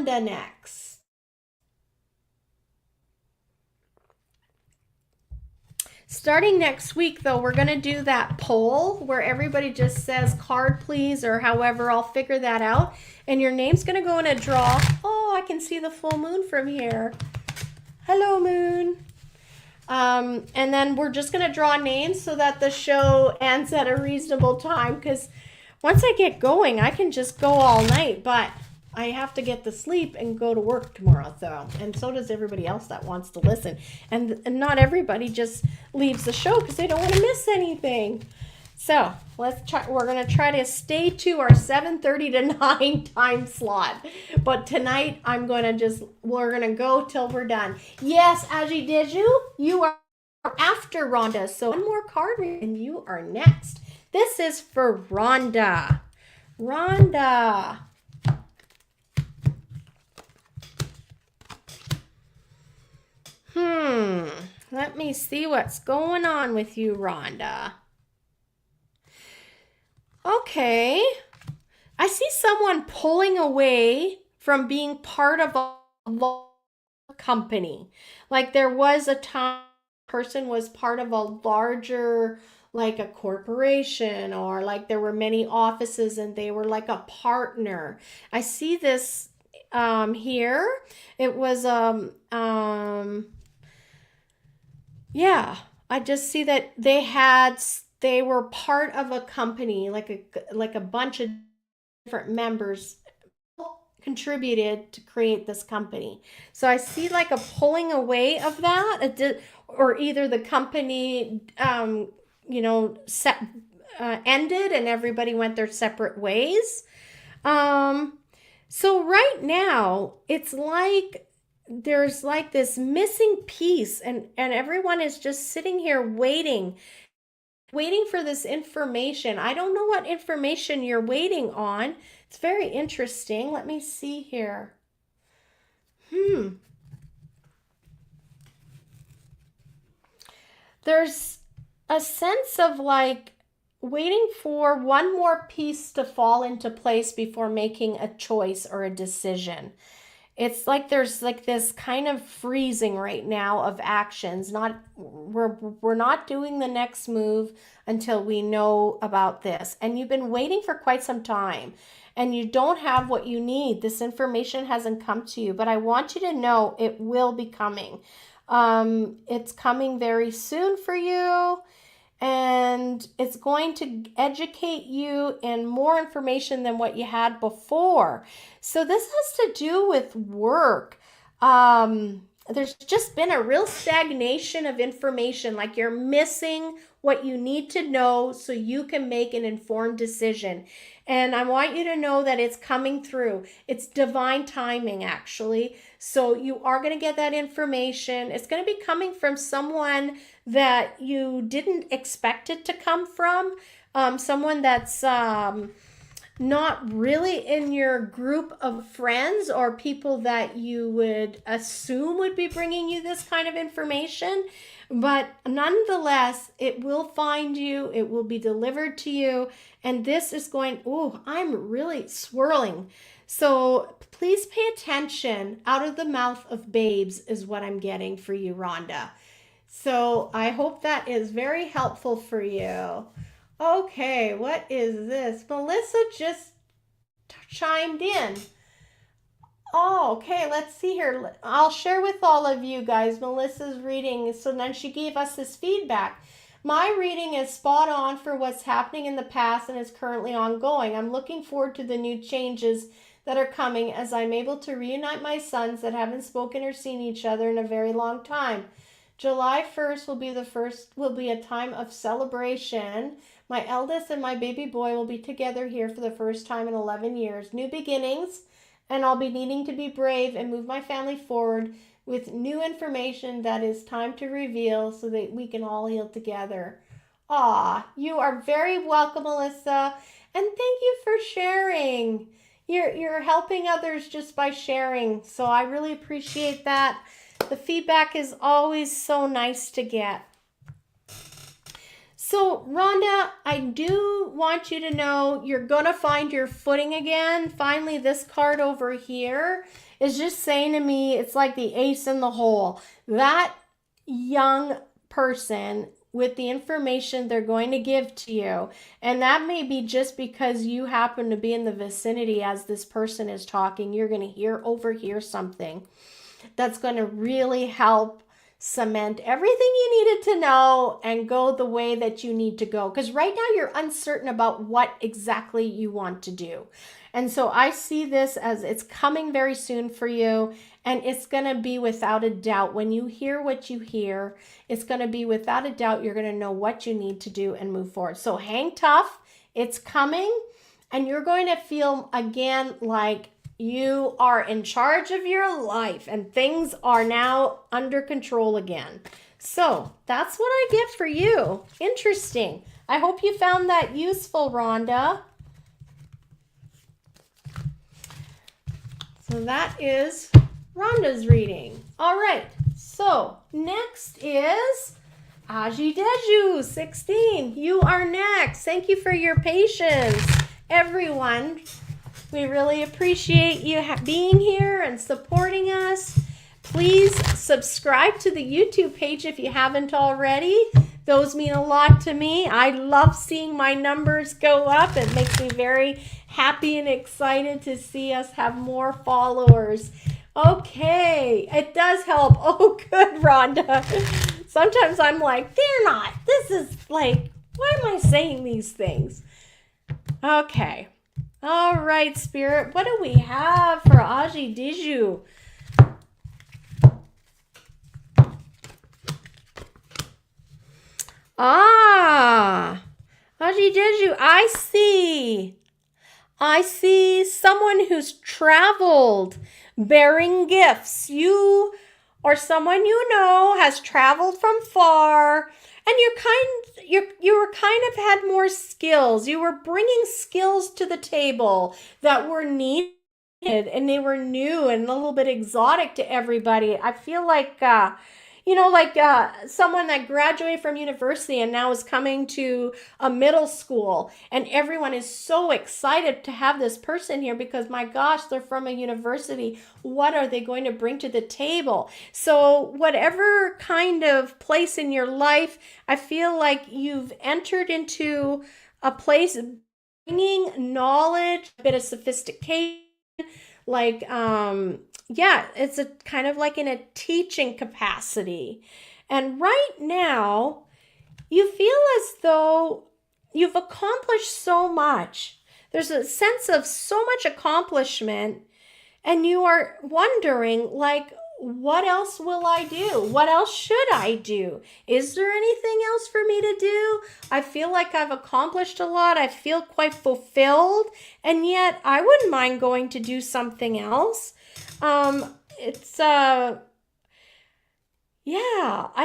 Rhonda next. Starting next week, though, we're going to do that poll where everybody just says card, please, or however. I'll figure that out. And your name's going to go in a draw. Oh, I can see the full moon from here. Hello, moon. And then we're just going to draw names so that the show ends at a reasonable time, because once I get going, I can just go all night, but I have to get to sleep and go to work tomorrow. And so does everybody else that wants to listen. And not everybody just leaves the show because they don't want to miss anything. So let's try. We're going to try to stay to our 7:30 to 9 time slot. But tonight we're going to go till we're done. Yes, Aji, did you? You are after Rhonda. So one more card and you are next. This is for Rhonda. Rhonda. Let me see what's going on with you, Rhonda. Okay. I see someone pulling away from being part of a company. Like there was a time a person was part of a larger, like a corporation, or like there were many offices and they were like a partner. I see this here. It was yeah, I just see that they were part of a company, like a bunch of different members contributed to create this company. So I see like a pulling away of that, or either the company ended and everybody went their separate ways. So right now it's like there's like this missing piece, and everyone is just sitting here waiting for this information. I don't know what information you're waiting on. It's very interesting. Let me see here. There's a sense of like waiting for one more piece to fall into place before making a choice or a decision. It's like there's like this kind of freezing right now of actions. We're not doing the next move until we know about this. And you've been waiting for quite some time and you don't have what you need. This information hasn't come to you, but I want you to know it will be coming. It's coming very soon for you. And it's going to educate you in more information than what you had before. So this has to do with work. There's just been a real stagnation of information, like you're missing what you need to know so you can make an informed decision. And I want you to know that it's coming through. It's divine timing, actually. So you are going to get that information. It's going to be coming from someone that you didn't expect it to come from. Someone that's not really in your group of friends or people that you would assume would be bringing you this kind of information. But nonetheless, it will find you, it will be delivered to you, and this is going, I'm really swirling. So please pay attention. Out of the mouth of babes is what I'm getting for you, Rhonda. So I hope that is very helpful for you. Okay, what is this? Melissa just chimed in. Oh, okay, let's see here. I'll share with all of you guys Melissa's reading. So then she gave us this feedback. My reading is spot on for what's happening in the past and is currently ongoing. I'm looking forward to the new changes that are coming as I'm able to reunite my sons that haven't spoken or seen each other in a very long time. July 1st will be a time of celebration. My eldest and my baby boy will be together here for the first time in 11 years. New beginnings. And I'll be needing to be brave and move my family forward with new information that is time to reveal so that we can all heal together. You are very welcome, Melissa. And thank you for sharing. You're helping others just by sharing. So I really appreciate that. The feedback is always so nice to get. So, Rhonda, I do want you to know you're going to find your footing again. Finally, this card over here is just saying to me, it's like the ace in the hole. That young person with the information they're going to give to you, and that may be just because you happen to be in the vicinity as this person is talking, you're going to overhear something that's going to really help cement everything you needed to know and go the way that you need to go. Because right now you're uncertain about what exactly you want to do. And so I see this as it's coming very soon for you. And it's going to be without a doubt, when you hear what you hear, it's going to be without a doubt, you're going to know what you need to do and move forward. So hang tough. It's coming. And you're going to feel again like you are in charge of your life and things are now under control again. So that's what I get for you. Interesting. I hope you found that useful, Rhonda. So that is Rhonda's reading. All right. So next is Aji Deju, 16. You are next. Thank you for your patience, everyone. We really appreciate you being here and supporting us. Please subscribe to the YouTube page if you haven't already. Those mean a lot to me. I love seeing my numbers go up. It makes me very happy and excited to see us have more followers. Okay, it does help. Oh, good, Rhonda. Sometimes I'm like, they're not. This is like, why am I saying these things? Okay. All right, Spirit. What do we have for Aji Deju? Aji Deju, I see someone who's traveled bearing gifts. You or someone you know has traveled from far, and you were kind of had more skills. You were bringing skills to the table that were needed, and they were new and a little bit exotic to everybody. I feel like someone that graduated from university and now is coming to a middle school, and everyone is so excited to have this person here because, my gosh, they're from a university. What are they going to bring to the table? So whatever kind of place in your life, I feel like you've entered into a place bringing knowledge, a bit of sophistication, it's a kind of like in a teaching capacity. And right now, you feel as though you've accomplished so much. There's a sense of so much accomplishment, and you are wondering, like, what else will I do? What else should I do? Is there anything else for me to do? I feel like I've accomplished a lot. I feel quite fulfilled, and yet I wouldn't mind going to do something else. I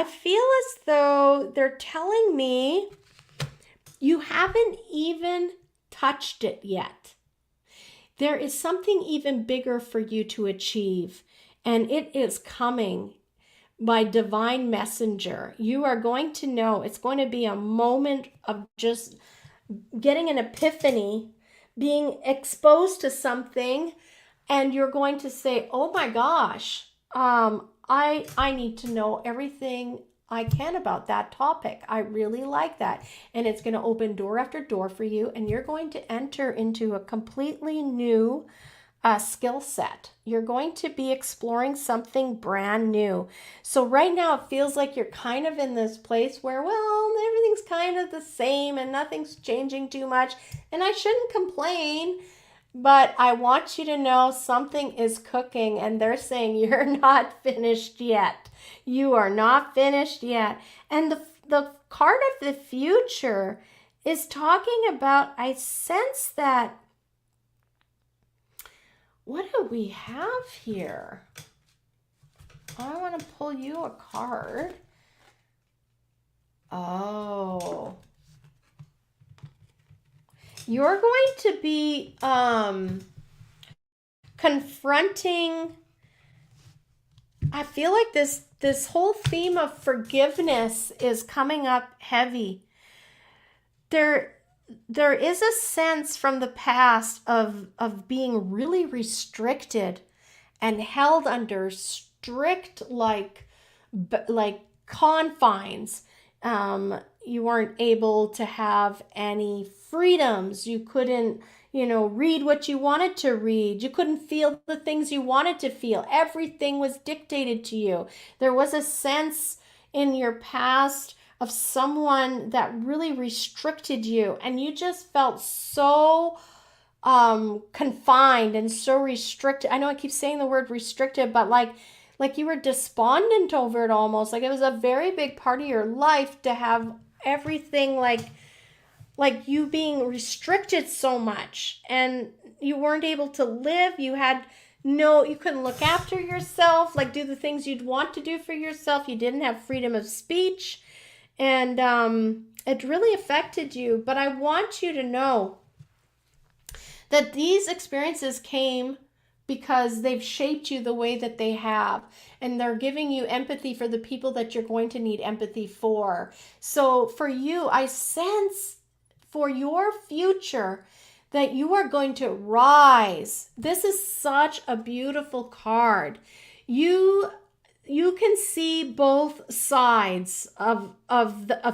feel as though they're telling me you haven't even touched it yet. There is something even bigger for you to achieve, and it is coming by divine messenger. You are going to know. It's going to be a moment of just getting an epiphany, being exposed to something, and you're going to say, oh my gosh, I need to know everything I can about that topic. I really like that. And it's going to open door after door for you, and you're going to enter into a completely new skill set. You're going to be exploring something brand new. So right now it feels like you're kind of in this place where, well, everything's kind of the same and nothing's changing too much. And I shouldn't complain, but I want you to know something is cooking, and they're saying you're not finished yet. You are not finished yet. And the card of the future is talking about, I sense that, what do we have here? I want to pull you a card. Oh. You're going to be confronting, I feel like this whole theme of forgiveness is coming up heavy. there is a sense from the past of being really restricted and held under strict like confines. You weren't able to have any freedoms. You couldn't, read what you wanted to read. You couldn't feel the things you wanted to feel. Everything was dictated to you. There was a sense in your past of someone that really restricted you, and you just felt so confined and so restricted. I know I keep saying the word restricted, but like you were despondent over it almost. Like it was a very big part of your life to have everything like you being restricted so much, and you weren't able to live. You couldn't look after yourself, like do the things you'd want to do for yourself. You didn't have freedom of speech, and it really affected you. But I want you to know that these experiences came because they've shaped you the way that they have, and they're giving you empathy for the people that you're going to need empathy for. So for you, I sense for your future that you are going to rise. This is such a beautiful card. You can see both sides of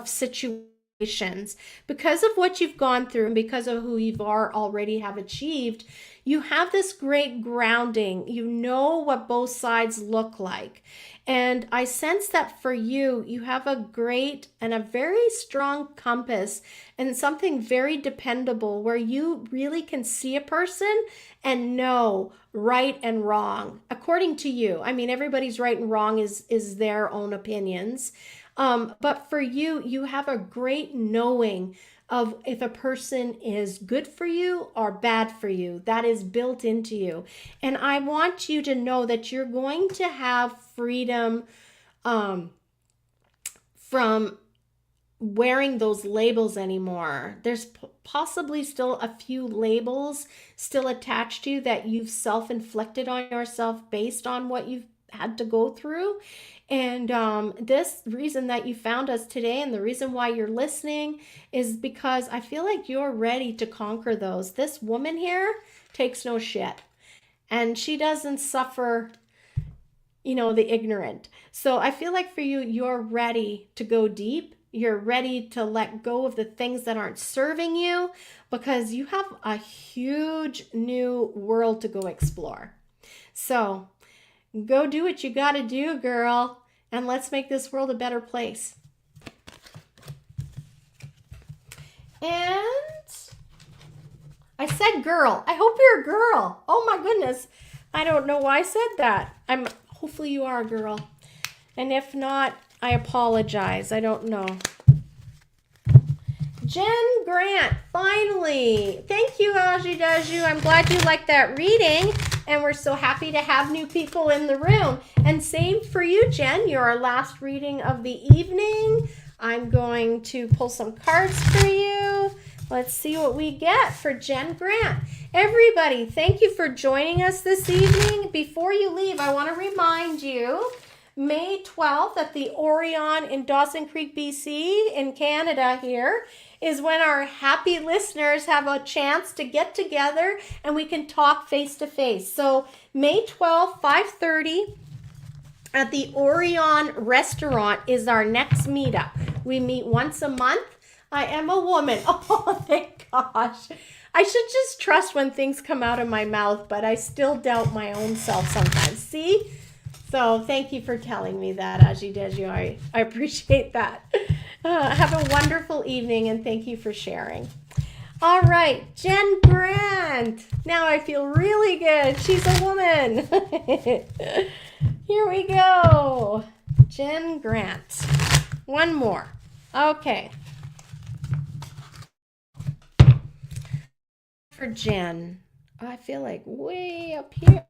situations because of what you've gone through and because of who you've already have achieved. You have this great grounding. You know what both sides look like. And I sense that for you, you have a great and a very strong compass and something very dependable where you really can see a person and know right and wrong according to you. I mean, everybody's right and wrong is their own opinions. But for you, you have a great knowing of if a person is good for you or bad for you. That is built into you. And I want you to know that you're going to have freedom from wearing those labels anymore. There's possibly still a few labels still attached to you that you've self-inflicted on yourself based on what you've had to go through. And this reason that you found us today and the reason why you're listening is because I feel like you're ready to conquer those. This woman here takes no shit, and she doesn't suffer, the ignorant. So I feel like for you, you're ready to go deep. You're ready to let go of the things that aren't serving you because you have a huge new world to go explore. So go do what you got to do, girl, and let's make this world a better place. And I said girl. I hope you're a girl. Oh my goodness. I don't know why I said that. Hopefully you are a girl. And if not, I apologize. I don't know. Jen Grant, finally. Thank you, Aji Daju. I'm glad you liked that reading. And we're so happy to have new people in the room. And same for you, Jen. You're our last reading of the evening. I'm going to pull some cards for you. Let's see what we get for Jen Grant. Everybody, thank you for joining us this evening. Before you leave, I want to remind you, May 12th at the Orion in Dawson Creek, BC, in Canada here, is when our happy listeners have a chance to get together and we can talk face to face. So May 12th, 5:30 at the Orion restaurant is our next meetup. We meet once a month. I am a woman. Oh, thank gosh. I should just trust when things come out of my mouth, but I still doubt my own self sometimes. See? So thank you for telling me that, Aji Deju. I appreciate that. Have a wonderful evening, and thank you for sharing. All right, Jen Grant. Now I feel really good. She's a woman. Here we go. Jen Grant. One more. Okay. For Jen. I feel like way up here.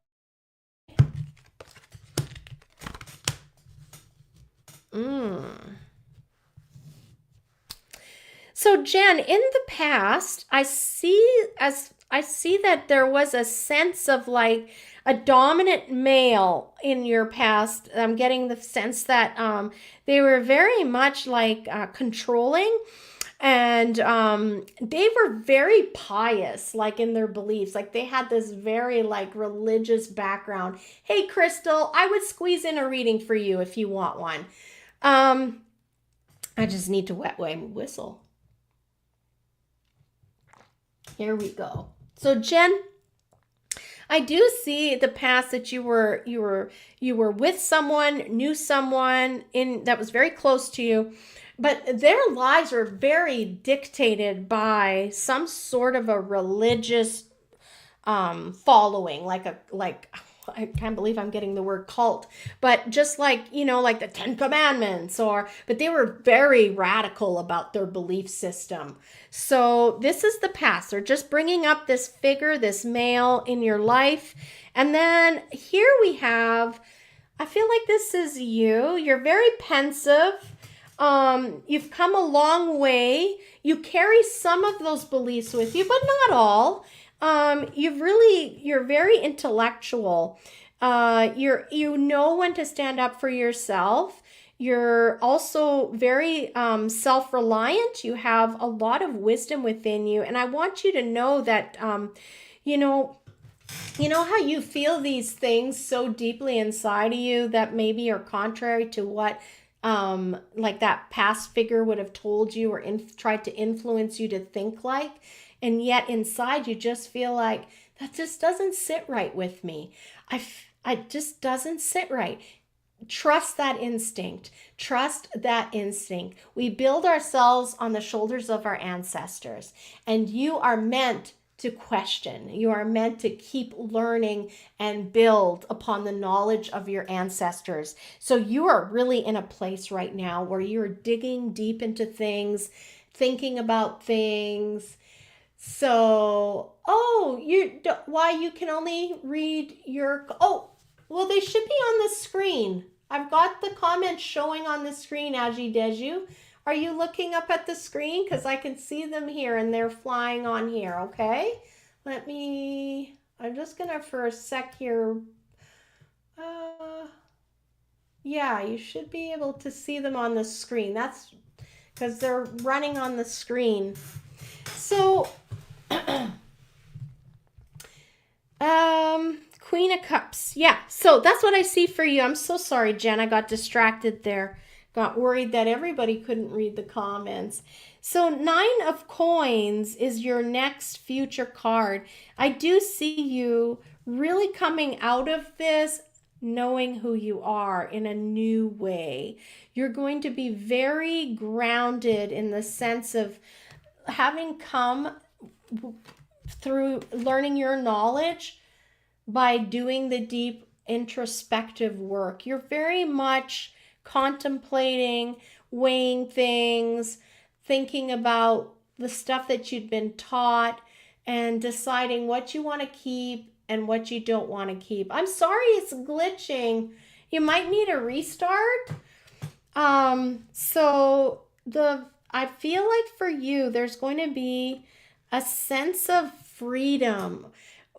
So Jen, in the past, I see that there was a sense of like a dominant male in your past. I'm getting the sense that they were very much like controlling. And they were very pious, like in their beliefs. Like they had this very like religious background. Hey, Crystal, I would squeeze in a reading for you if you want one. I just need to wet my whistle. Here we go. So Jen, I do see the past that you were with someone, knew someone in that was very close to you, but their lives are very dictated by some sort of a religious following, like I can't believe I'm getting the word cult, but just like, like the Ten Commandments, but they were very radical about their belief system. So this is the past. They're just bringing up this figure, this male in your life. And then here we have, I feel like this is you. You're very pensive. You've come a long way. You carry some of those beliefs with you, but not all. You're very intellectual. You know when to stand up for yourself. You're also very self-reliant. You have a lot of wisdom within you. And I want you to know that, you know how you feel these things so deeply inside of you that maybe are contrary to what like that past figure would have told you or tried to influence you to think like. And yet inside you just feel like that just doesn't sit right with me. I just doesn't sit right. Trust that instinct. Trust that instinct. We build ourselves on the shoulders of our ancestors, and you are meant to question. You are meant to keep learning and build upon the knowledge of your ancestors. So you are really in a place right now where you're digging deep into things, thinking about things. So, why you can only read your, well, they should be on the screen. I've got the comments showing on the screen, Aji Deju. Are you looking up at the screen? Because I can see them here and they're flying on here, okay? I'm just going to for a sec here. Yeah, you should be able to see them on the screen. That's because they're running on the screen. So, Queen of Cups. Yeah, so that's what I see for you. I'm so sorry, Jen. I got distracted there. Got worried that everybody couldn't read the comments. So 9 of Coins is your next future card. I do see you really coming out of this knowing who you are in a new way. You're going to be very grounded in the sense of having come through learning your knowledge by doing the deep introspective work. You're very much contemplating, weighing things, thinking about the stuff that you'd been taught, and deciding what you want to keep and what you don't want to keep. I'm sorry it's glitching. You might need a restart. I feel like for you, there's going to be a sense of freedom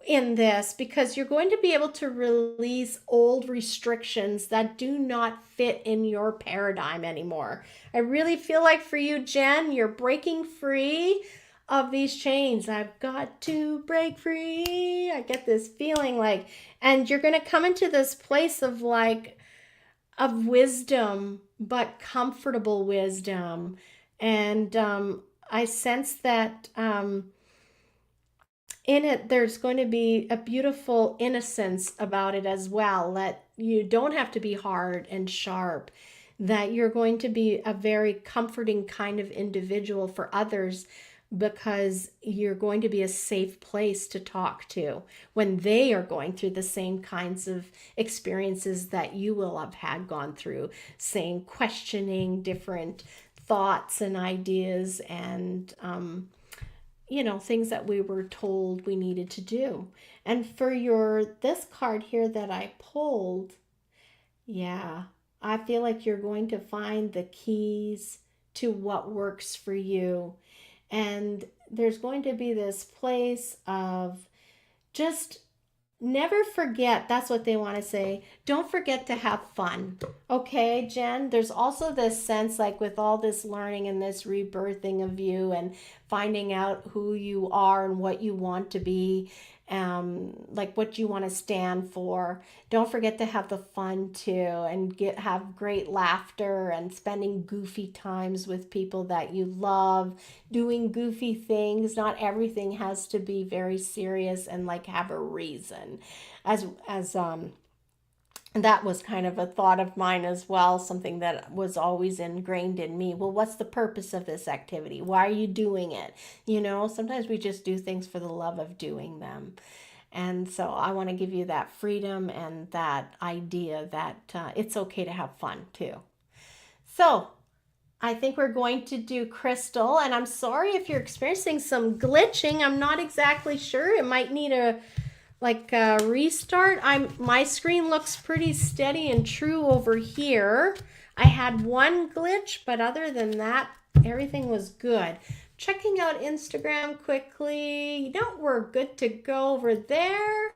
in this because you're going to be able to release old restrictions that do not fit in your paradigm anymore. I really feel like for you, Jen, you're breaking free of these chains. I've got to break free. I get this feeling like, and you're going to come into this place of wisdom, but comfortable wisdom. And I sense that in it, there's going to be a beautiful innocence about it as well, that you don't have to be hard and sharp, that you're going to be a very comforting kind of individual for others because you're going to be a safe place to talk to when they are going through the same kinds of experiences that you will have had gone through, saying, questioning different thoughts and ideas and things that we were told we needed to do. And for this card here that I pulled, yeah, I feel like you're going to find the keys to what works for you. And there's going to be this place of just never forget, that's what they want to say. Don't forget to have fun. Okay, Jen? There's also this sense, like with all this learning and this rebirthing of you and finding out who you are and what you want to be, like what you want to stand for. Don't forget to have the fun too, and have great laughter and spending goofy times with people that you love, doing goofy things. Not everything has to be very serious and like have a reason. As that was kind of a thought of mine as well, something that was always ingrained in me. Well, what's the purpose of this activity? Why are you doing it? Sometimes we just do things for the love of doing them. And so I want to give you that freedom and that idea that it's okay to have fun too. So I think we're going to do Crystal, and I'm sorry if you're experiencing some glitching. I'm not exactly sure. It might need a restart. My screen looks pretty steady and true over here. I had one glitch, but other than that, everything was good. Checking out Instagram quickly. We're good to go over there.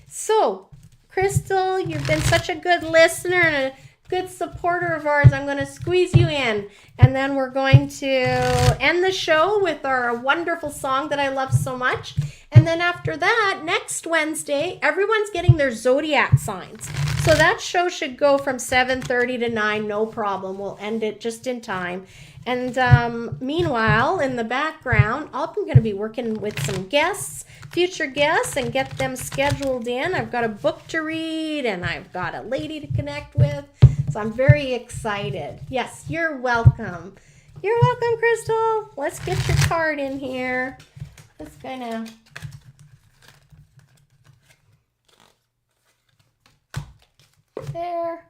So, Crystal, you've been such a good listener and a good supporter of ours. I'm going to squeeze you in, and then we're going to end the show with our wonderful song that I love so much. And then after that, next Wednesday, everyone's getting their zodiac signs. So that show should go from 7:30 to 9, no problem. We'll end it just in time. And meanwhile, in the background, I'm going to be working with some guests, future guests, and get them scheduled in. I've got a book to read, and I've got a lady to connect with. So I'm very excited. Yes, you're welcome. You're welcome, Crystal. Let's get your card in here. Let's kind of... There.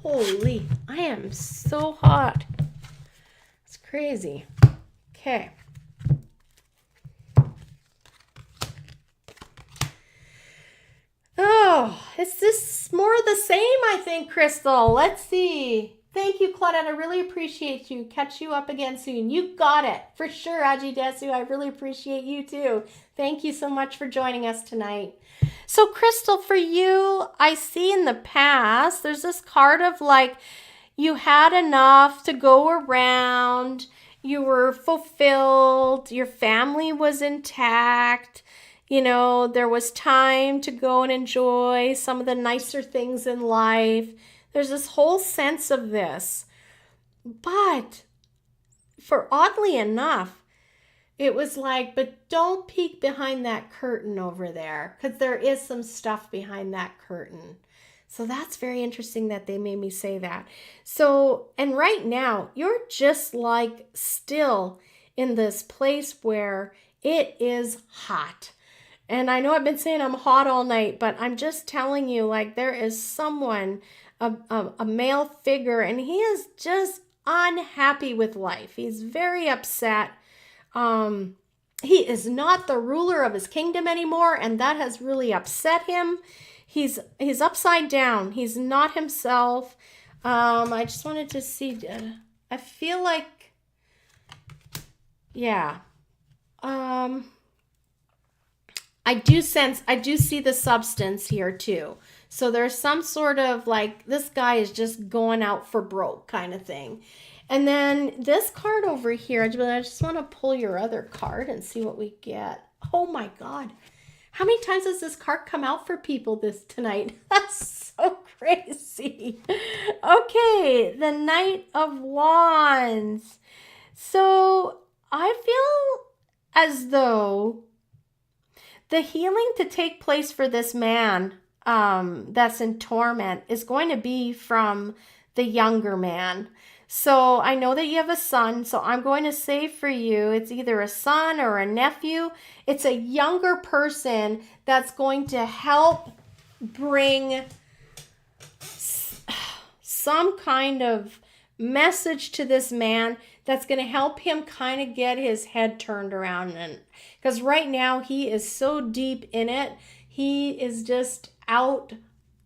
Holy, I am so hot. It's crazy. Okay. Oh, it's just more of the same, I think, Crystal. Let's see. Thank you, Claudette. I really appreciate you. Catch you up again soon. You got it. For sure, Ajidesu. I really appreciate you, too. Thank you so much for joining us tonight. So, Crystal, for you, I see in the past, there's this card of like, you had enough to go around, you were fulfilled, your family was intact, there was time to go and enjoy some of the nicer things in life. There's this whole sense of this. But, oddly enough, it was like, but don't peek behind that curtain over there, because there is some stuff behind that curtain. So that's very interesting that they made me say that. So, and right now, you're just like still in this place where it is hot. And I know I've been saying I'm hot all night, but I'm just telling you, like, there is someone, a male figure, and he is just unhappy with life. He's very upset. He is not the ruler of his kingdom anymore, and that has really upset him. He's upside down. He's not himself. I just wanted to see, I feel like, yeah. I do see the substance here too. So there's some sort of like, this guy is just going out for broke kind of thing. And then this card over here, I just want to pull your other card and see what we get. Oh my God. How many times has this card come out for people tonight? That's so crazy. Okay, the Knight of Wands. So I feel as though the healing to take place for this man that's in torment is going to be from the younger man. So I know that you have a son, so I'm going to say for you, it's either a son or a nephew. It's a younger person that's going to help bring some kind of message to this man that's going to help him kind of get his head turned around. And because right now he is so deep in it, he is just out.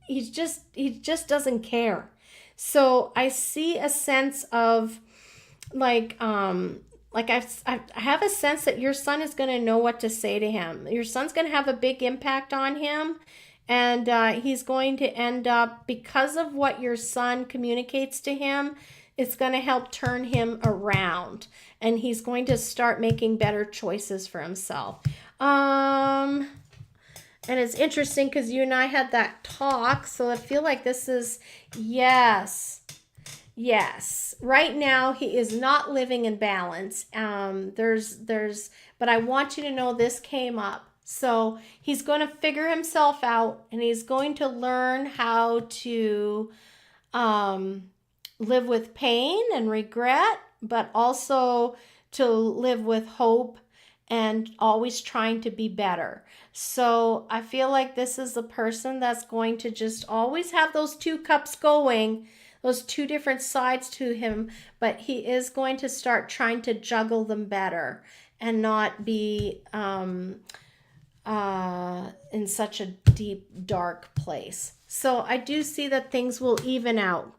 He just doesn't care. So I see a sense of like Like I have a sense that your son is going to know what to say to him. Your son's going to have a big impact on him. And he's going to end up, because of what your son communicates to him, it's going to help turn him around. And he's going to start making better choices for himself. And it's interesting because you and I had that talk. So I feel like this is, yes. Right now, he is not living in balance. But I want you to know this came up. So he's going to figure himself out, and he's going to learn how to live with pain and regret, but also to live with hope and always trying to be better. So I feel like this is a person that's going to just always have those two cups going, those two different sides to him, but he is going to start trying to juggle them better and not be in such a deep, dark place. So I do see that things will even out,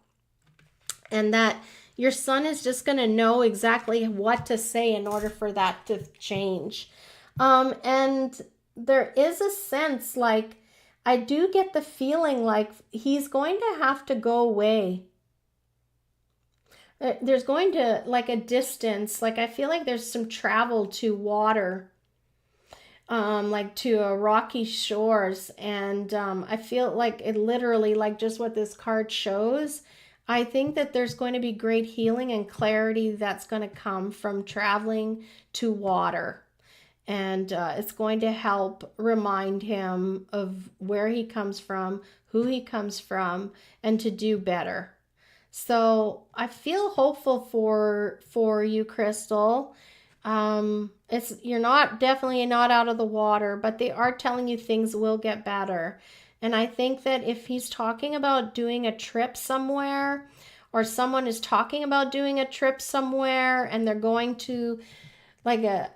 and that your son is just going to know exactly what to say in order for that to change. And there is a sense, like, I do get the feeling like he's going to have to go away. There's going to, like, a distance, like I feel like there's some travel to water, like to rocky shores. And I feel like it literally, like just what this card shows, I think that there's going to be great healing and clarity that's going to come from traveling to water. And it's going to help remind him of where he comes from, who he comes from, and to do better. So I feel hopeful for you, Crystal. You're definitely not out of the water, but they are telling you things will get better. And I think that if he's talking about doing a trip somewhere, or someone is talking about doing a trip somewhere, and they're going to like a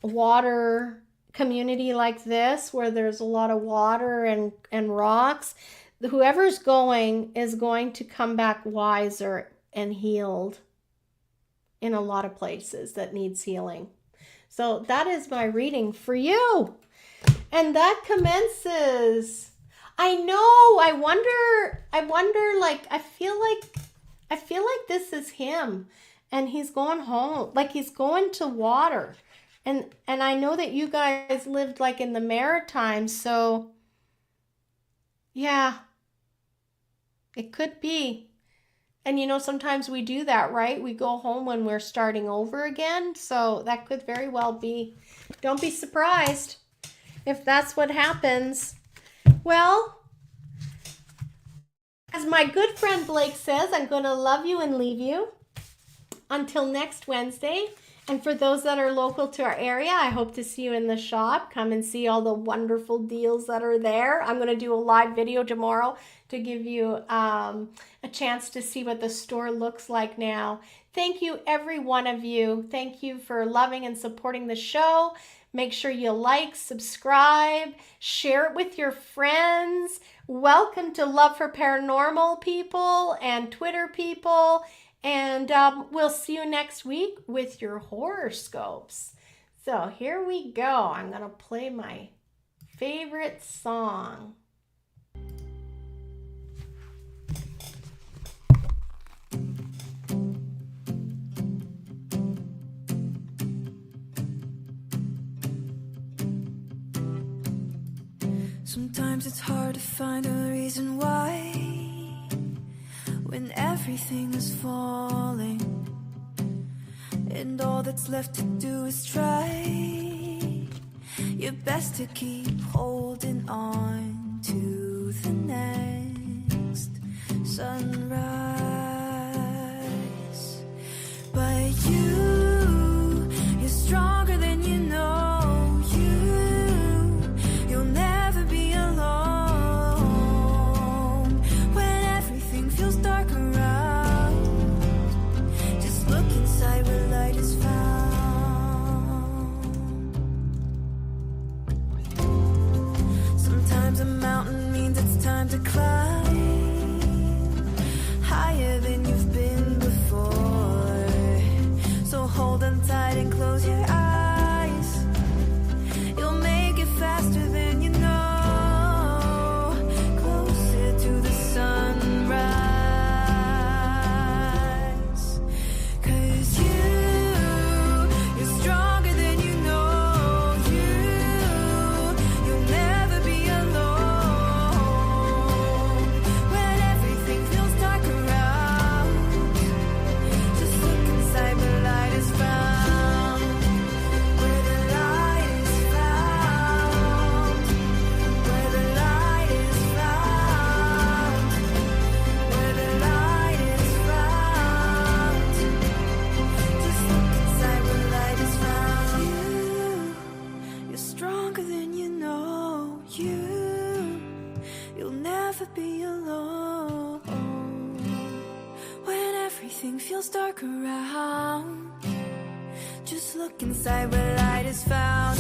water community like this, where there's a lot of water and rocks, whoever's going is going to come back wiser and healed in a lot of places that needs healing. So that is my reading for you. And that commences. I know, I wonder, like, I feel like this is him, and he's going home, like he's going to water. And I know that you guys lived like in the Maritimes, so yeah, it could be. And you know, sometimes we do that, right? We go home when we're starting over again. So that could very well be. Don't be surprised if that's what happens. Well, as my good friend Blake says, I'm going to love you and leave you until next Wednesday. And for those that are local to our area, I hope to see you in the shop. Come and see all the wonderful deals that are there. I'm going to do a live video tomorrow to give you a chance to see what the store looks like now. Thank you, every one of you. Thank you for loving and supporting the show. Make sure you like, subscribe, share it with your friends. Welcome to Love for Paranormal people and Twitter people. And we'll see you next week with your horoscopes. So here we go. I'm going to play my favorite song. Sometimes it's hard to find a reason why, when everything is falling and all that's left to do is try your best to keep holding on to the next sunrise. But you're stronger than you know. You'll never be alone when everything feels dark around. Just look inside where light is found. Sometimes a mountain means it's time to climb higher than you've been before. So hold on tight and close your eyes. You'll make it faster than you know. Closer to the sunrise. 'Cause you're stronger than you know. You'll never be alone. When everything feels dark around, just look inside where light is found. Where the light is found. Where the light is found. Where the light is found. Just look inside where light is found. You're stronger than you know. You'll never be alone. When everything feels dark around, just look inside where light is found.